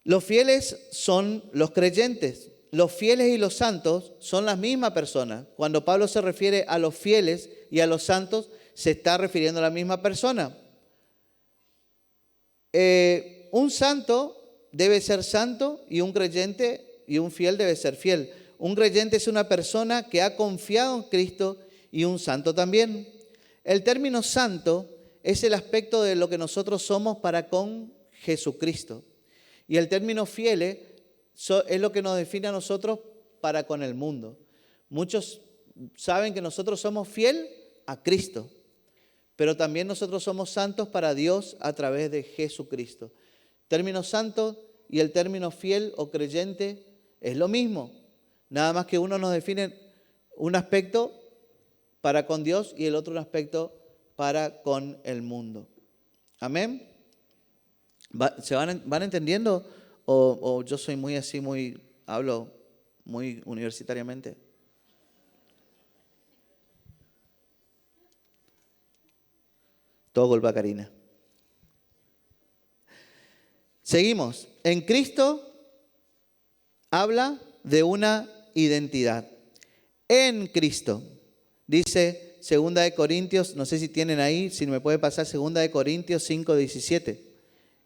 Los fieles son los creyentes. Los fieles y los santos son la misma persona. Cuando Pablo se refiere a los fieles y a los santos, se está refiriendo a la misma persona. Un santo debe ser santo y un creyente y un fiel debe ser fiel. Un creyente es una persona que ha confiado en Cristo y un santo también. El término santo es el aspecto de lo que nosotros somos para con Jesucristo. Y el término fieles es lo que nos define a nosotros para con el mundo. Muchos saben que nosotros somos fiel a Cristo, pero también nosotros somos santos para Dios a través de Jesucristo. El término santo y el término fiel o creyente es lo mismo, nada más que uno nos define un aspecto para con Dios y el otro un aspecto para con el mundo. Amén. ¿Se van entendiendo? ¿O yo soy muy así, hablo muy universitariamente? Todo culpa a Karina. Seguimos. En Cristo habla de una identidad. En Cristo. Dice 2 de Corintios, no sé si tienen ahí, si me puede pasar 2 de Corintios 5:17.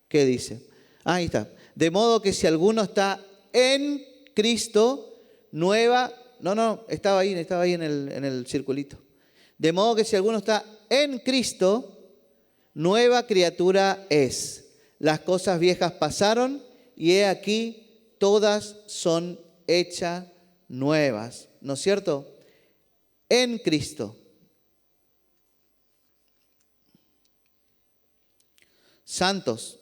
¿Qué dice? Ahí está. De modo que si alguno está en Cristo, estaba ahí en el circulito. De modo que si alguno está en Cristo, nueva criatura es. Las cosas viejas pasaron y he aquí, todas son hechas nuevas. ¿No es cierto? En Cristo. Santos.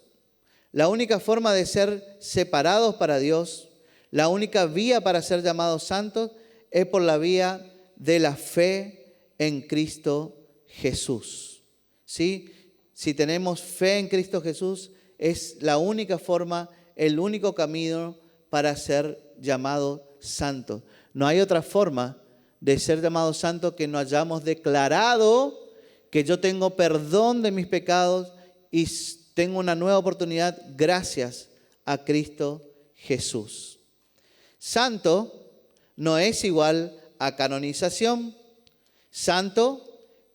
La única forma de ser separados para Dios, la única vía para ser llamados santos es por la vía de la fe en Cristo Jesús. ¿Sí? Si tenemos fe en Cristo Jesús, es la única forma, el único camino para ser llamados santos. No hay otra forma de ser llamados santos que no hayamos declarado que yo tengo perdón de mis pecados y tengo una nueva oportunidad gracias a Cristo Jesús. Santo no es igual a canonización. Santo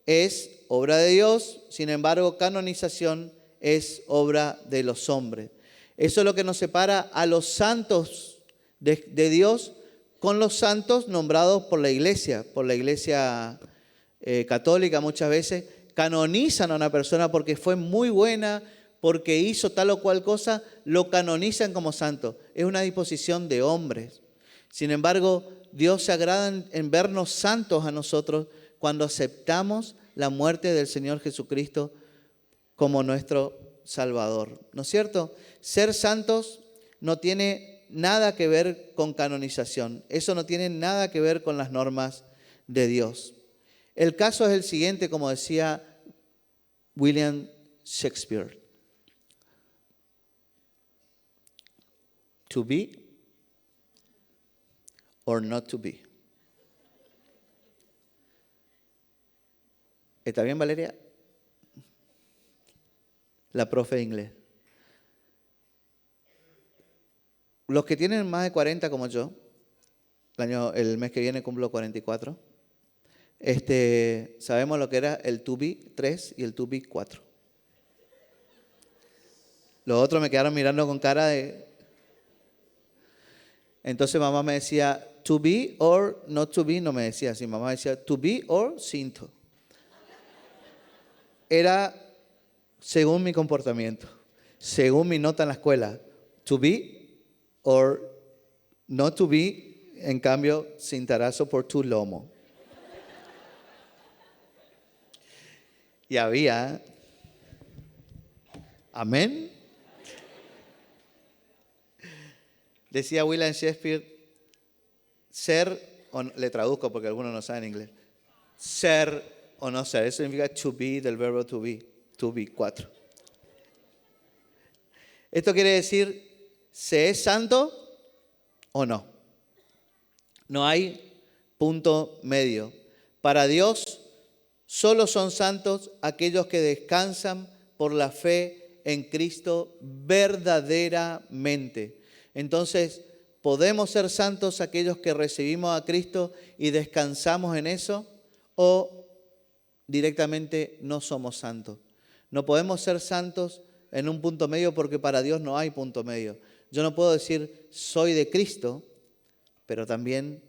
es obra de Dios, sin embargo, canonización es obra de los hombres. Eso es lo que nos separa a los santos de Dios con los santos nombrados por la iglesia católica. Muchas veces canonizan a una persona porque fue muy buena, porque hizo tal o cual cosa, lo canonizan como santo. Es una disposición de hombres. Sin embargo, Dios se agrada en vernos santos a nosotros cuando aceptamos la muerte del Señor Jesucristo como nuestro Salvador. ¿No es cierto? Ser santos no tiene nada que ver con canonización. Eso no tiene nada que ver con las normas de Dios. El caso es el siguiente, como decía William Shakespeare. To be or not to be. ¿Está bien, Valeria? La profe de inglés. Los que tienen más de 40 como yo, el mes que viene cumplo 44, sabemos lo que era el to be 3 y el to be 4. Los otros me quedaron mirando con cara de... Entonces mamá me decía, to be or not to be, no me decía así, mamá decía, to be or cinto. Era según mi comportamiento, según mi nota en la escuela, to be or not to be, en cambio, cintarazo por tu lomo. Y había, amén. Decía William Shakespeare, ser, le traduzco porque algunos no saben inglés, ser o no ser, eso significa to be del verbo to be 4. Esto quiere decir, ¿se es santo o no? No hay punto medio. Para Dios, solo son santos aquellos que descansan por la fe en Cristo verdaderamente. Entonces, ¿podemos ser santos aquellos que recibimos a Cristo y descansamos en eso? ¿O directamente no somos santos? No podemos ser santos en un punto medio porque para Dios no hay punto medio. Yo no puedo decir soy de Cristo, pero también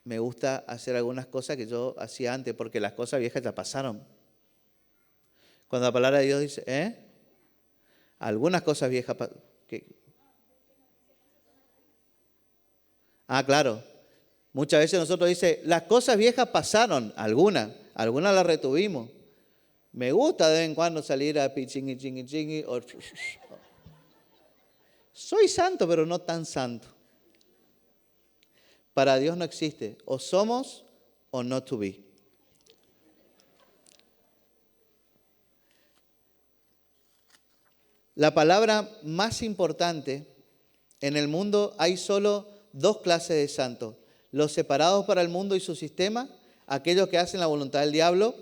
me gusta hacer algunas cosas que yo hacía antes porque las cosas viejas ya pasaron. Cuando la palabra de Dios dice, algunas cosas viejas claro. Muchas veces nosotros dice, las cosas viejas pasaron, algunas las retuvimos. Me gusta de vez en cuando salir a pichingui, chingui, chingui. Soy santo, pero no tan santo. Para Dios no existe, o somos o not to be. La palabra más importante en el mundo, hay solo 2 clases de santos: los separados para el mundo y su sistema, aquellos que hacen la voluntad del diablo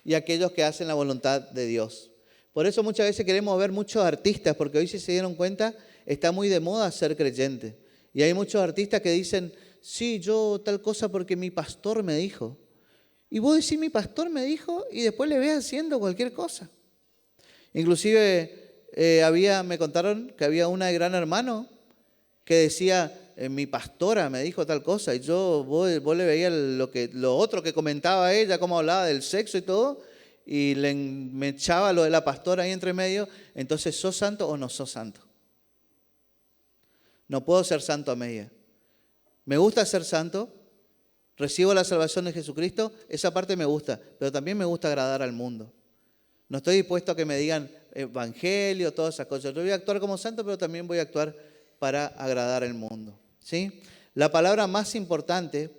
y aquellos que hacen la voluntad de Dios. Por eso muchas veces queremos ver muchos artistas, porque hoy, si se dieron cuenta, está muy de moda ser creyente. Y hay muchos artistas que dicen, sí, yo tal cosa porque mi pastor me dijo. Y vos decís, mi pastor me dijo, y después le ves haciendo cualquier cosa. Inclusive me contaron que había una de Gran Hermano que decía, mi pastora me dijo tal cosa, y vos le veías lo otro que comentaba ella, cómo hablaba del sexo y todo, y me echaba lo de la pastora ahí entre medio. Entonces, ¿sos santo o no sos santo? No puedo ser santo a media. Me gusta ser santo, recibo la salvación de Jesucristo, esa parte me gusta, pero también me gusta agradar al mundo. No estoy dispuesto a que me digan evangelio, todas esas cosas. Yo voy a actuar como santo, pero también voy a actuar para agradar al mundo. ¿Sí? La palabra más importante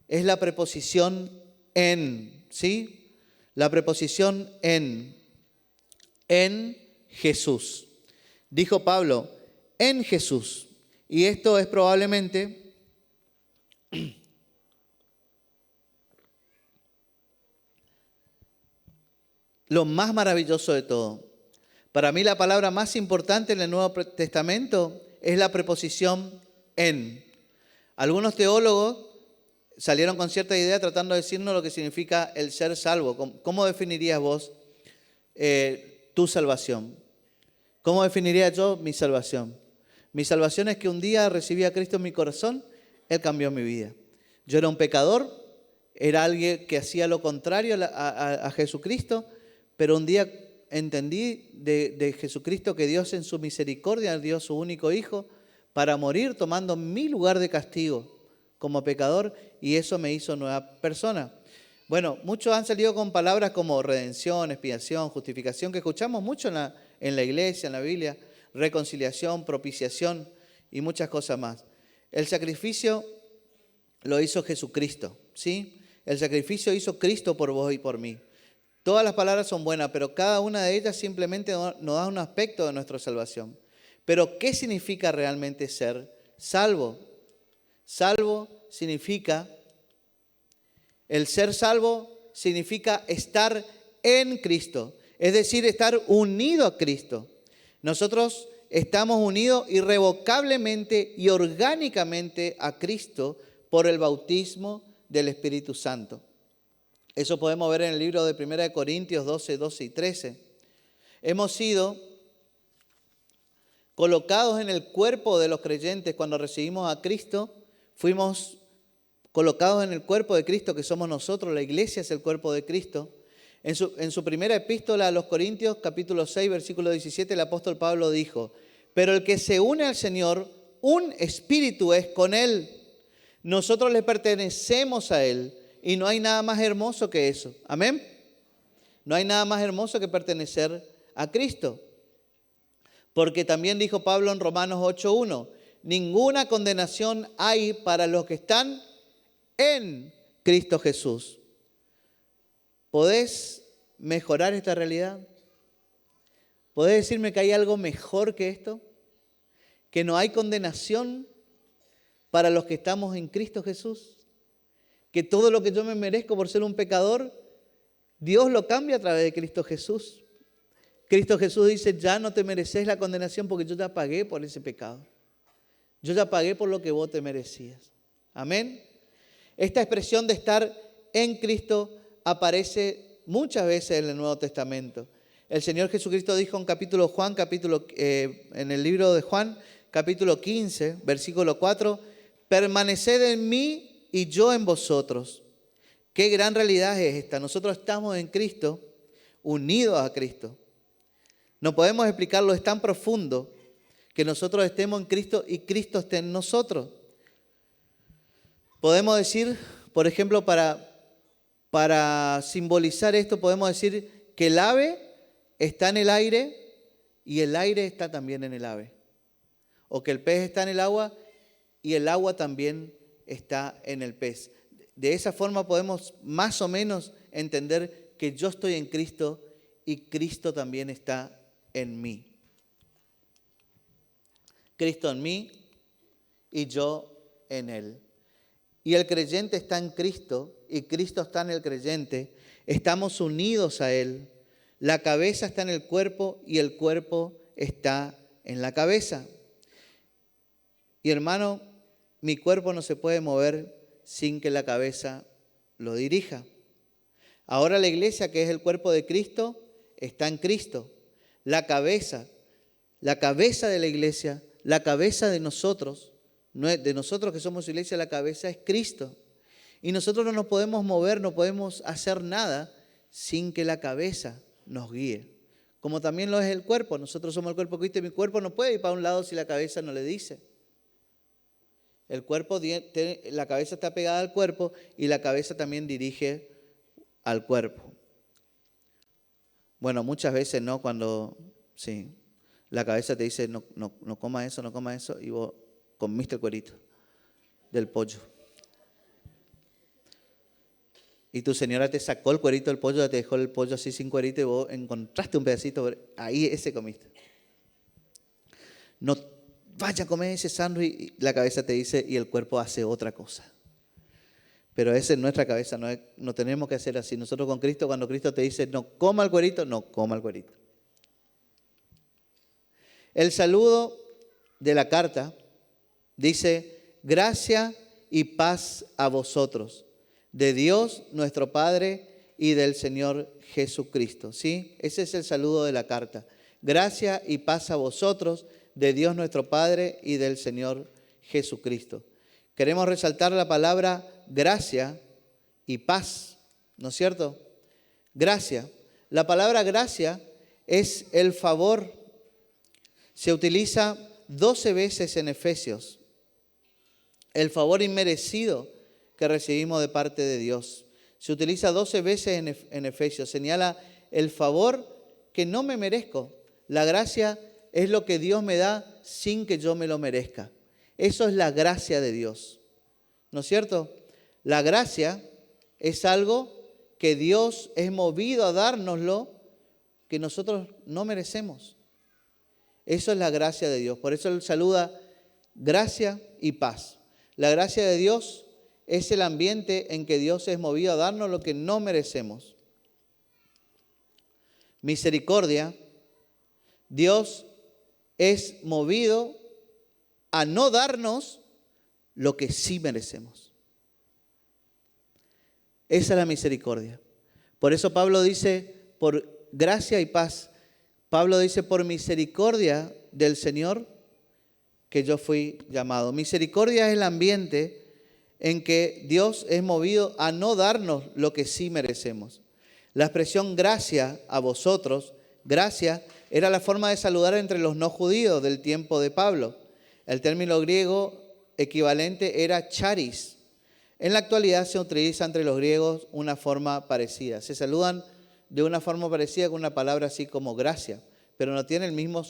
es la preposición en. ¿Sí? La preposición en Jesús. Dijo Pablo, en Jesús. Y esto es probablemente lo más maravilloso de todo. Para mí la palabra más importante en el Nuevo Testamento es la preposición en. Algunos teólogos salieron con cierta idea tratando de decirnos lo que significa el ser salvo. ¿Cómo definirías vos tu salvación? ¿Cómo definiría yo mi salvación? Mi salvación es que un día recibí a Cristo en mi corazón, Él cambió mi vida. Yo era un pecador, era alguien que hacía lo contrario a Jesucristo, pero un día entendí de Jesucristo que Dios en su misericordia dio su único Hijo para morir tomando mi lugar de castigo como pecador, y eso me hizo nueva persona. Bueno, muchos han salido con palabras como redención, expiación, justificación, que escuchamos mucho en la iglesia, en la Biblia, reconciliación, propiciación y muchas cosas más. El sacrificio lo hizo Jesucristo, ¿sí? El sacrificio hizo Cristo por vos y por mí. Todas las palabras son buenas, pero cada una de ellas simplemente nos da un aspecto de nuestra salvación. Pero, ¿qué significa realmente ser salvo? Salvo significa, el ser salvo significa estar en Cristo, es decir, estar unido a Cristo. Nosotros estamos unidos irrevocablemente y orgánicamente a Cristo por el bautismo del Espíritu Santo. Eso podemos ver en el libro de 1 Corintios 12, 12 y 13. Hemos sido colocados en el cuerpo de los creyentes cuando recibimos a Cristo. Fuimos colocados en el cuerpo de Cristo, que somos nosotros. La iglesia es el cuerpo de Cristo. En su primera epístola a los Corintios, capítulo 6, versículo 17, el apóstol Pablo dijo: pero el que se une al Señor, un espíritu es con Él. Nosotros le pertenecemos a Él y no hay nada más hermoso que eso. Amén. No hay nada más hermoso que pertenecer a Cristo. Porque también dijo Pablo en Romanos 8:1, ninguna condenación hay para los que están en Cristo Jesús. ¿Podés mejorar esta realidad? ¿Podés decirme que hay algo mejor que esto? ¿Que no hay condenación para los que estamos en Cristo Jesús? ¿Que todo lo que yo me merezco por ser un pecador, Dios lo cambia a través de Cristo Jesús? Cristo Jesús dice, ya no te mereces la condenación porque yo ya pagué por ese pecado. Yo ya pagué por lo que vos te merecías. Amén. Esta expresión de estar en Cristo aparece muchas veces en el Nuevo Testamento. El Señor Jesucristo dijo en el libro de Juan, capítulo 15, versículo 4, permaneced en mí y yo en vosotros. Qué gran realidad es esta. Nosotros estamos en Cristo, unidos a Cristo. No podemos explicarlo, es tan profundo que nosotros estemos en Cristo y Cristo esté en nosotros. Podemos decir, por ejemplo, para simbolizar esto, podemos decir que el ave está en el aire y el aire está también en el ave. O que el pez está en el agua y el agua también está en el pez. De esa forma podemos más o menos entender que yo estoy en Cristo y Cristo también está en mí. Cristo en mí y yo en Él. Y el creyente está en Cristo y Cristo está en el creyente. Estamos unidos a Él. La cabeza está en el cuerpo y el cuerpo está en la cabeza. Y hermano, mi cuerpo no se puede mover sin que la cabeza lo dirija. Ahora la iglesia, que es el cuerpo de Cristo, está en Cristo. La cabeza de la iglesia, la cabeza de nosotros que somos iglesia, la cabeza es Cristo. Y nosotros no nos podemos mover, no podemos hacer nada sin que la cabeza nos guíe. Como también lo es el cuerpo. Nosotros somos el cuerpo de Cristo y mi cuerpo no puede ir para un lado si la cabeza no le dice. El cuerpo, la cabeza está pegada al cuerpo y la cabeza también dirige al cuerpo. Bueno, muchas veces no, cuando sí, la cabeza te dice no coma eso, no coma eso, y vos comiste el cuerito del pollo. Y tu señora te sacó el cuerito del pollo, te dejó el pollo así sin cuerito y vos encontraste un pedacito, ahí ese comiste. No vaya a comer ese sándwich, y la cabeza te dice y el cuerpo hace otra cosa. Pero esa es nuestra cabeza, no tenemos que hacer así. Nosotros con Cristo, cuando Cristo te dice no coma el cuerito, no coma el cuerito. El saludo de la carta dice: gracia y paz a vosotros, de Dios nuestro Padre y del Señor Jesucristo. ¿Sí? Ese es el saludo de la carta. Gracia y paz a vosotros, de Dios nuestro Padre y del Señor Jesucristo. Queremos resaltar la palabra gracia y paz, ¿no es cierto? Gracia. La palabra gracia es el favor. Se utiliza 12 veces en Efesios. El favor inmerecido que recibimos de parte de Dios. Se utiliza 12 veces en Efesios. Señala el favor que no me merezco. La gracia es lo que Dios me da sin que yo me lo merezca. Eso es la gracia de Dios. ¿No es cierto? La gracia es algo que Dios es movido a dárnoslo que nosotros no merecemos. Eso es la gracia de Dios. Por eso Él saluda gracia y paz. La gracia de Dios es el ambiente en que Dios es movido a darnos lo que no merecemos. Misericordia. Dios es movido a no darnos lo que sí merecemos. Esa es la misericordia. Por eso Pablo dice, por gracia y paz, Pablo dice, por misericordia del Señor que yo fui llamado. Misericordia es el ambiente en que Dios es movido a no darnos lo que sí merecemos. La expresión gracia a vosotros, gracia, era la forma de saludar entre los no judíos del tiempo de Pablo. El término griego equivalente era charis. En la actualidad se utiliza entre los griegos una forma parecida. Se saludan de una forma parecida con una palabra así como gracia, pero no tiene el mismo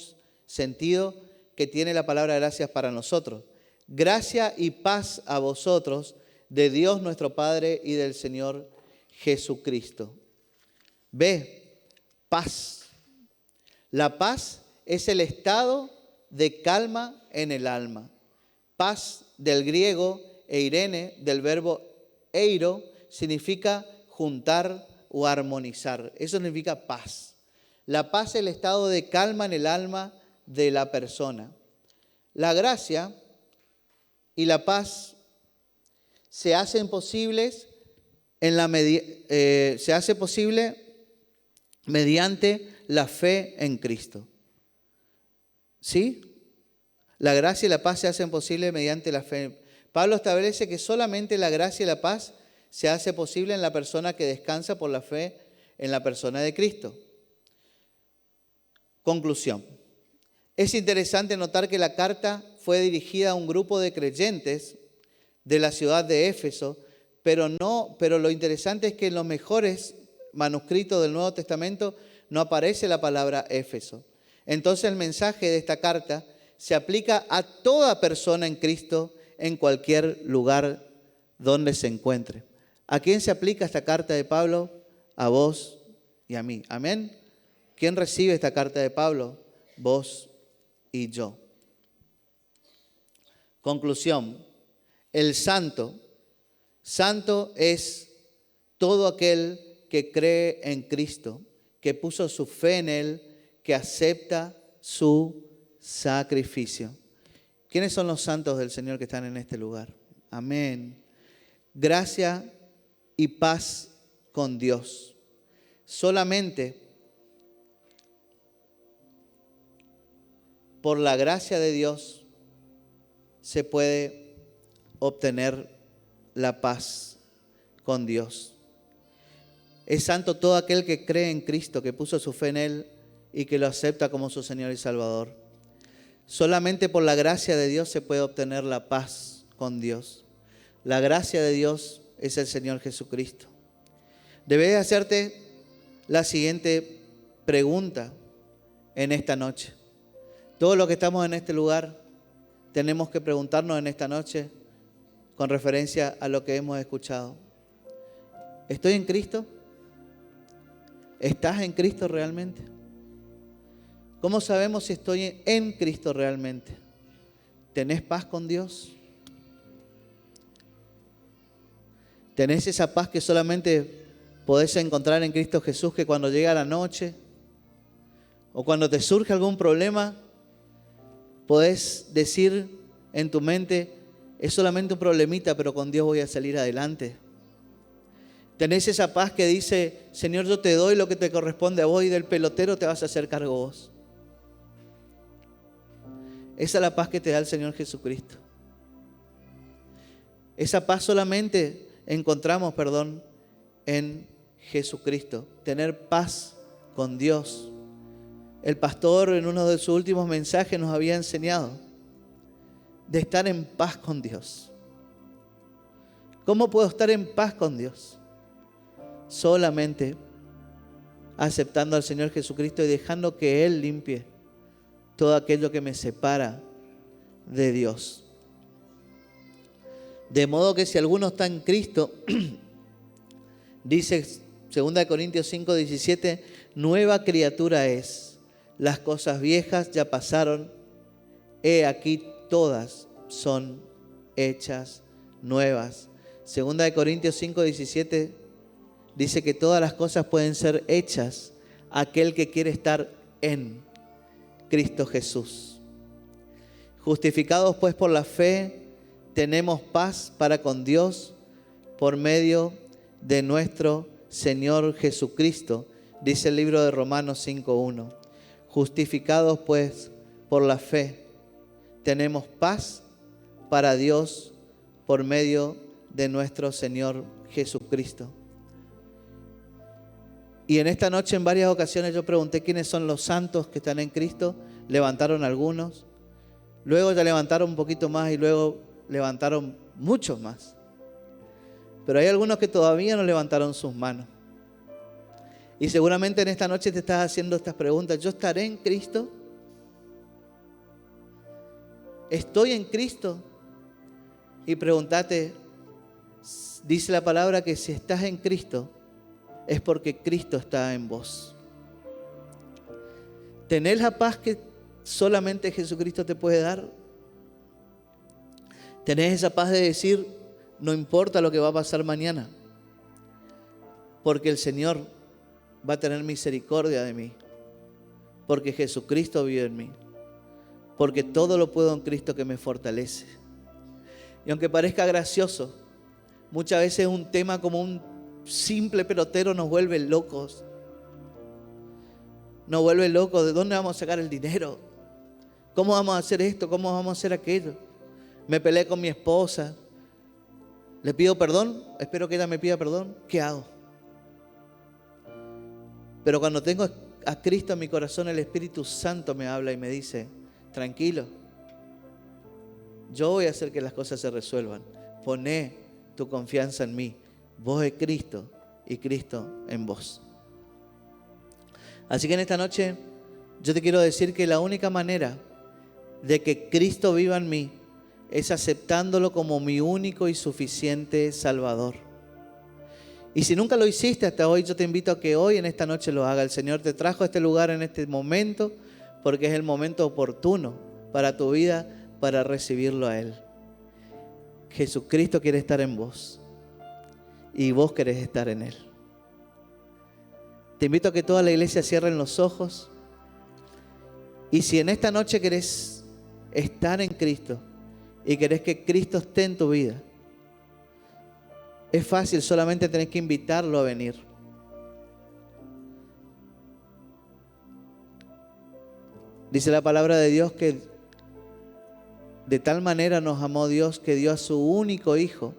sentido que tiene la palabra gracias para nosotros. Gracia y paz a vosotros, de Dios nuestro Padre y del Señor Jesucristo. B, paz. La paz es el estado de calma en el alma. Paz del griego eirene, del verbo eiro, significa juntar o armonizar. Eso significa paz. La paz es el estado de calma en el alma de la persona. La gracia y la paz se hacen posibles mediante la fe en Cristo. ¿Sí? La gracia y la paz se hacen posibles mediante la fe. Pablo establece que solamente la gracia y la paz se hace posible en la persona que descansa por la fe en la persona de Cristo. Conclusión. Es interesante notar que la carta fue dirigida a un grupo de creyentes de la ciudad de Éfeso, pero lo interesante es que en los mejores manuscritos del Nuevo Testamento no aparece la palabra Éfeso. Entonces el mensaje de esta carta se aplica a toda persona en Cristo en cualquier lugar donde se encuentre. ¿A quién se aplica esta carta de Pablo? A vos y a mí. Amén. ¿Quién recibe esta carta de Pablo? Vos y yo. Conclusión. El santo es todo aquel que cree en Cristo, que puso su fe en Él, que acepta su sacrificio. ¿Quiénes son los santos del Señor que están en este lugar? Amén. Gracia y paz con Dios. Solamente por la gracia de Dios se puede obtener la paz con Dios. Es santo todo aquel que cree en Cristo, que puso su fe en Él y que lo acepta como su Señor y Salvador. Solamente por la gracia de Dios se puede obtener la paz con Dios. La gracia de Dios es el Señor Jesucristo. Debes hacerte la siguiente pregunta en esta noche. Todos los que estamos en este lugar tenemos que preguntarnos en esta noche con referencia a lo que hemos escuchado. ¿Estoy en Cristo? ¿Estás en Cristo realmente? ¿Cómo sabemos si estoy en Cristo realmente? ¿Tenés paz con Dios? Tenés esa paz que solamente podés encontrar en Cristo Jesús, que cuando llega la noche o cuando te surge algún problema, podés decir en tu mente, es solamente un problemita, pero con Dios voy a salir adelante. Tenés esa paz que dice, Señor, yo te doy lo que te corresponde a vos y del pelotero te vas a hacer cargo vos. Esa es la paz que te da el Señor Jesucristo. Esa paz solamente encontramos, en Jesucristo. Tener paz con Dios. El pastor en uno de sus últimos mensajes nos había enseñado de estar en paz con Dios. ¿Cómo puedo estar en paz con Dios? Solamente aceptando al Señor Jesucristo y dejando que Él limpie todo aquello que me separa de Dios. De modo que si alguno está en Cristo, dice 2 Corintios 5, 17, nueva criatura es. Las cosas viejas ya pasaron, he aquí todas son hechas nuevas. 2 Corintios 5, 17 dice que todas las cosas pueden ser hechas a aquel que quiere estar en Cristo Jesús. Justificados pues por la fe, tenemos paz para con Dios por medio de nuestro Señor Jesucristo, dice el libro de Romanos 5:1. Justificados pues por la fe, tenemos paz para Dios por medio de nuestro Señor Jesucristo. Y en esta noche en varias ocasiones yo pregunté quiénes son los santos que están en Cristo. Levantaron algunos, luego ya levantaron un poquito más y luego levantaron muchos más. Pero hay algunos que todavía no levantaron sus manos. Y seguramente en esta noche te estás haciendo estas preguntas. ¿Yo estaré en Cristo? ¿Estoy en Cristo? Y pregúntate, dice la palabra que si estás en Cristo, es porque Cristo está en vos. ¿Tenés la paz que solamente Jesucristo te puede dar? ¿Tenés esa paz de decir, no importa lo que va a pasar mañana, porque el Señor va a tener misericordia de mí, porque Jesucristo vive en mí, porque todo lo puedo en Cristo que me fortalece? Y aunque parezca gracioso, muchas veces un tema como un simple pelotero nos vuelve locos. Nos vuelve locos. ¿De dónde vamos a sacar el dinero? ¿Cómo vamos a hacer esto? ¿Cómo vamos a hacer aquello? Me peleé con mi esposa. ¿Le pido perdón? Espero que ella me pida perdón. ¿Qué hago? Pero cuando tengo a Cristo en mi corazón, el Espíritu Santo me habla y me dice, tranquilo, yo voy a hacer que las cosas se resuelvan. Poné tu confianza en mí. Vos es Cristo y Cristo en vos. Así que en esta noche yo te quiero decir que la única manera de que Cristo viva en mí es aceptándolo como mi único y suficiente Salvador. Y si nunca lo hiciste hasta hoy, yo te invito a que hoy en esta noche lo haga. El Señor te trajo a este lugar en este momento porque es el momento oportuno para tu vida, para recibirlo a Él. Jesucristo quiere estar en vos y vos querés estar en Él. Te invito a que toda la iglesia cierre los ojos. Y si en esta noche querés estar en Cristo y querés que Cristo esté en tu vida, es fácil, solamente tenés que invitarlo a venir. Dice la palabra de Dios que de tal manera nos amó Dios que dio a su único Hijo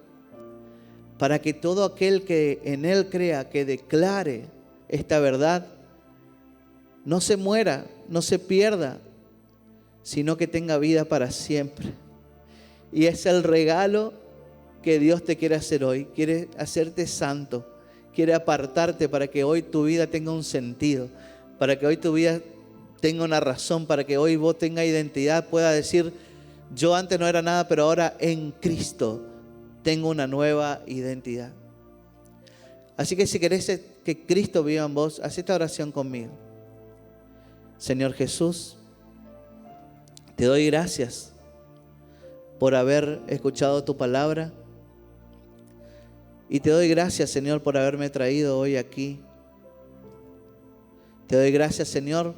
para que todo aquel que en Él crea, que declare esta verdad, no se muera, no se pierda, sino que tenga vida para siempre. Y es el regalo que Dios te quiere hacer hoy. Quiere hacerte santo, quiere apartarte para que hoy tu vida tenga un sentido, para que hoy tu vida tenga una razón, para que hoy vos tengas identidad, pueda decir, yo antes no era nada, pero ahora en Cristo tengo una nueva identidad. Así que si querés que Cristo viva en vos, haz esta oración conmigo. Señor Jesús, te doy gracias por haber escuchado tu palabra Y te doy gracias, Señor, por haberme traído hoy aquí. Te doy gracias, Señor,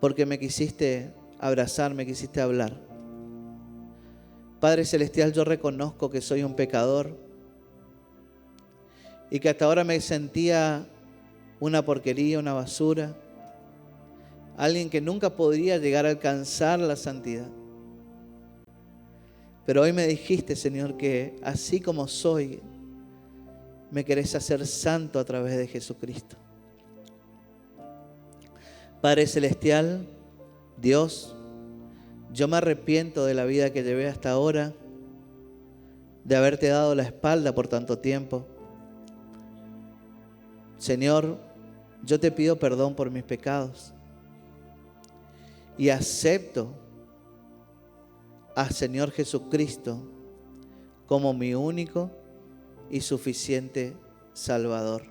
porque me quisiste abrazar, me quisiste hablar. Padre Celestial, yo reconozco que soy un pecador y que hasta ahora me sentía una porquería, una basura, alguien que nunca podría llegar a alcanzar la santidad. Pero hoy me dijiste, Señor, que así como soy, me querés hacer santo a través de Jesucristo. Padre Celestial, Dios, yo me arrepiento de la vida que llevé hasta ahora, de haberte dado la espalda por tanto tiempo. Señor, yo te pido perdón por mis pecados y acepto a Señor Jesucristo como mi único y suficiente Salvador.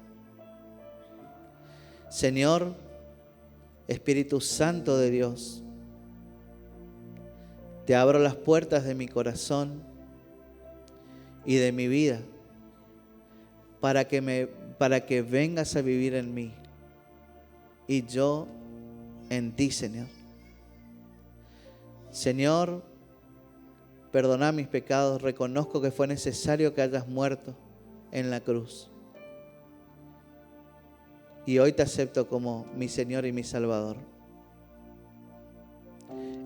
Señor, Espíritu Santo de Dios, te abro las puertas de mi corazón y de mi vida para que vengas a vivir en mí y yo en ti, Señor. Señor, perdona mis pecados, reconozco que fue necesario que hayas muerto en la cruz. Y hoy te acepto como mi Señor y mi Salvador.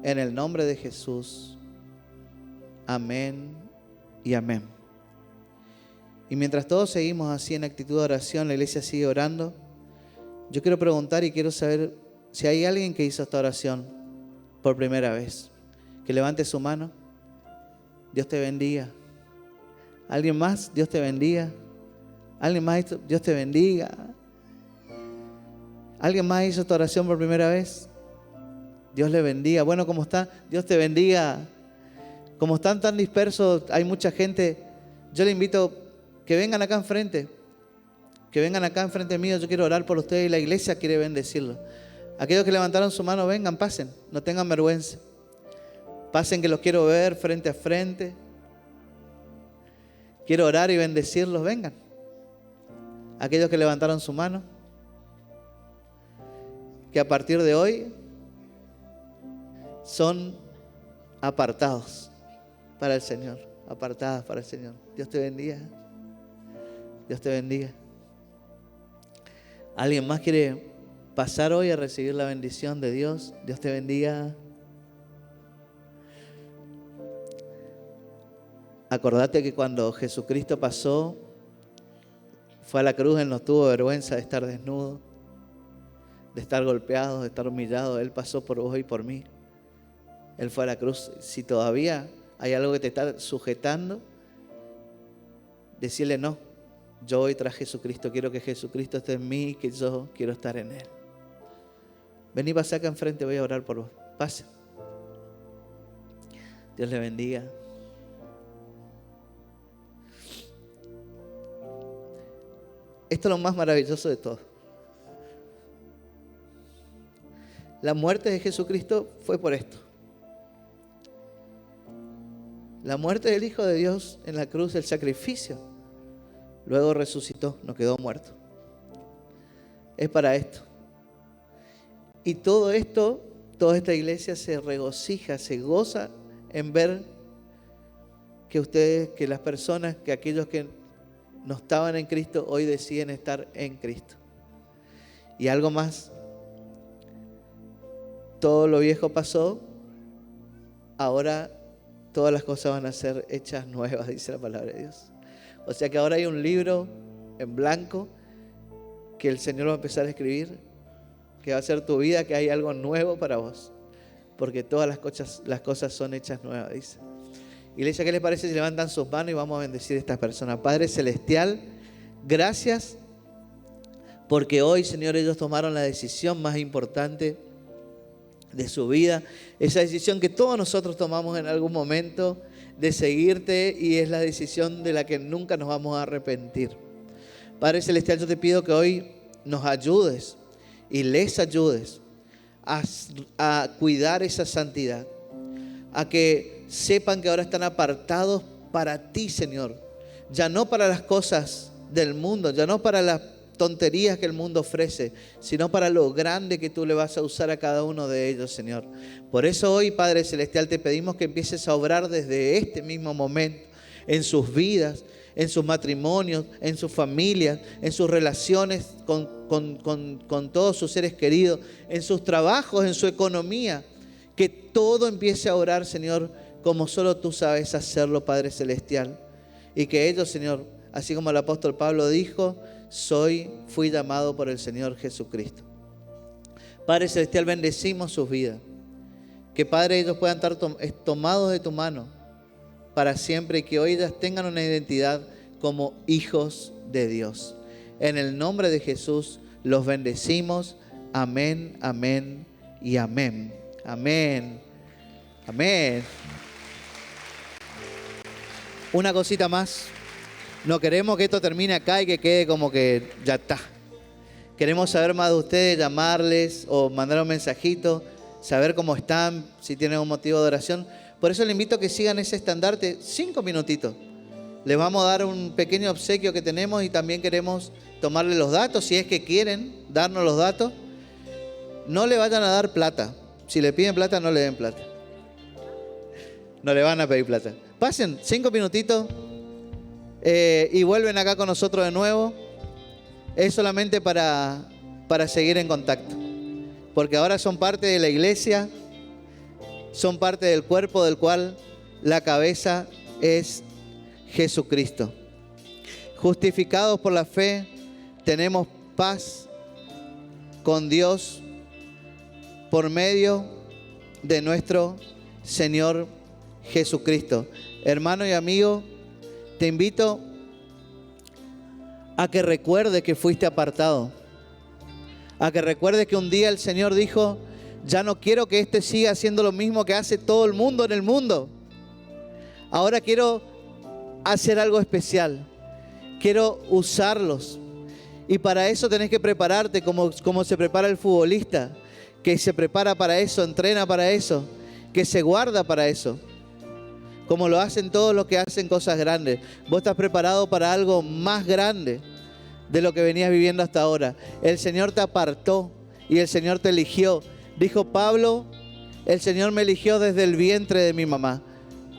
En el nombre de Jesús. Amén y amén. Y mientras todos seguimos así en actitud de oración, la iglesia sigue orando. Yo quiero preguntar y quiero saber si hay alguien que hizo esta oración por primera vez. Que levante su mano. Dios te bendiga. ¿Alguien más? Dios te bendiga. ¿Alguien más? Dios te bendiga. ¿Alguien más hizo esta oración por primera vez? Dios le bendiga. Bueno, ¿cómo está? Dios te bendiga. Como están tan dispersos, hay mucha gente. Yo le invito que vengan acá enfrente. Que vengan acá enfrente mío. Yo quiero orar por ustedes y la iglesia quiere bendecirlo. Aquellos que levantaron su mano, vengan, pasen. No tengan vergüenza. Pasen, que los quiero ver frente a frente. Quiero orar y bendecirlos. Vengan. Aquellos que levantaron su mano. Que a partir de hoy son apartados para el Señor. Apartadas para el Señor. Dios te bendiga. Dios te bendiga. ¿Alguien más quiere pasar hoy a recibir la bendición de Dios? Dios te bendiga. Acordate que cuando Jesucristo pasó, fue a la cruz, Él no tuvo vergüenza de estar desnudo, de estar golpeado, de estar humillado. Él pasó por vos y por mí. Él fue a la cruz. Si todavía hay algo que te está sujetando, decirle no. Yo voy tras Jesucristo. Quiero que Jesucristo esté en mí y que yo quiero estar en Él. Vení, pasá acá enfrente, voy a orar por vos. Pase. Dios le bendiga. Esto es lo más maravilloso de todo. La muerte de Jesucristo fue por esto. La muerte del Hijo de Dios en la cruz, el sacrificio, luego resucitó, no quedó muerto. Es para esto. Y todo esto, toda esta iglesia se regocija, se goza en ver que ustedes, que las personas, que aquellos que no estaban en Cristo, hoy deciden estar en Cristo. Y algo más. Todo lo viejo pasó, ahora todas las cosas van a ser hechas nuevas, dice la palabra de Dios. O sea que ahora hay un libro en blanco que el Señor va a empezar a escribir, que va a ser tu vida, que hay algo nuevo para vos. Porque todas las cosas son hechas nuevas, dice. Iglesia, ¿qué les parece si levantan sus manos y vamos a bendecir a estas personas? Padre Celestial, gracias porque hoy, Señor, ellos tomaron la decisión más importante de su vida, esa decisión que todos nosotros tomamos en algún momento de seguirte, y es la decisión de la que nunca nos vamos a arrepentir. Padre Celestial, yo te pido que hoy nos ayudes y les ayudes a cuidar esa santidad, a que sepan que ahora están apartados para ti, Señor. ya no para las cosas del mundo, ya no para las tonterías que el mundo ofrece, sino para lo grande que tú le vas a usar a cada uno de ellos, Señor. Por eso hoy, Padre Celestial, te pedimos que empieces a obrar desde este mismo momento en sus vidas, en sus matrimonios, en sus familias, en sus relaciones con todos sus seres queridos, en sus trabajos, en su economía. Que todo empiece a orar, Señor, como solo tú sabes hacerlo, Padre Celestial. Y que ellos, Señor, así como el apóstol Pablo dijo, fui llamado por el Señor Jesucristo. Padre Celestial, bendecimos sus vidas. Que, Padre, ellos puedan estar tomados de tu mano para siempre y que hoy ellas tengan una identidad como hijos de Dios. En el nombre de Jesús los bendecimos. Amén, amén y amén. Amén. Amén. Una cosita más. No queremos que esto termine acá y que quede como que ya está. Queremos saber más de ustedes, llamarles o mandar un mensajito, saber cómo están, si tienen un motivo de oración. Por eso les invito a que sigan ese estandarte 5 minutitos. Les vamos a dar un pequeño obsequio que tenemos y también queremos tomarle los datos, si es que quieren darnos los datos. No le vayan a dar plata. Si le piden plata, no le den plata. No le van a pedir plata. Pasen 5 minutitos y vuelven acá con nosotros de nuevo. Es solamente para seguir en contacto. Porque ahora son parte de la iglesia, son parte del cuerpo del cual la cabeza es Jesucristo. Justificados por la fe, tenemos paz con Dios por medio de nuestro Señor Jesucristo. Hermano y amigo, te invito a que recuerdes que fuiste apartado. A que recuerdes que un día el Señor dijo, ya no quiero que este siga haciendo lo mismo que hace todo el mundo en el mundo. Ahora quiero hacer algo especial. Quiero usarlos. Y para eso tenés que prepararte como se prepara el futbolista, que se prepara para eso, entrena para eso, que se guarda para eso. Como lo hacen todos los que hacen cosas grandes. Vos estás preparado para algo más grande de lo que venías viviendo hasta ahora. El Señor te apartó y el Señor te eligió. Dijo Pablo, el Señor me eligió desde el vientre de mi mamá.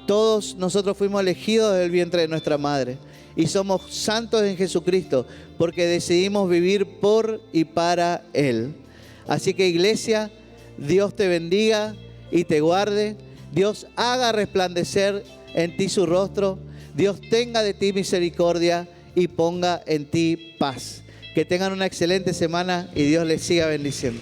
Todos nosotros fuimos elegidos desde el vientre de nuestra madre. Y somos santos en Jesucristo porque decidimos vivir por y para Él. Así que, iglesia, Dios te bendiga y te guarde. Dios haga resplandecer en ti su rostro. Dios tenga de ti misericordia y ponga en ti paz. Que tengan una excelente semana y Dios les siga bendiciendo.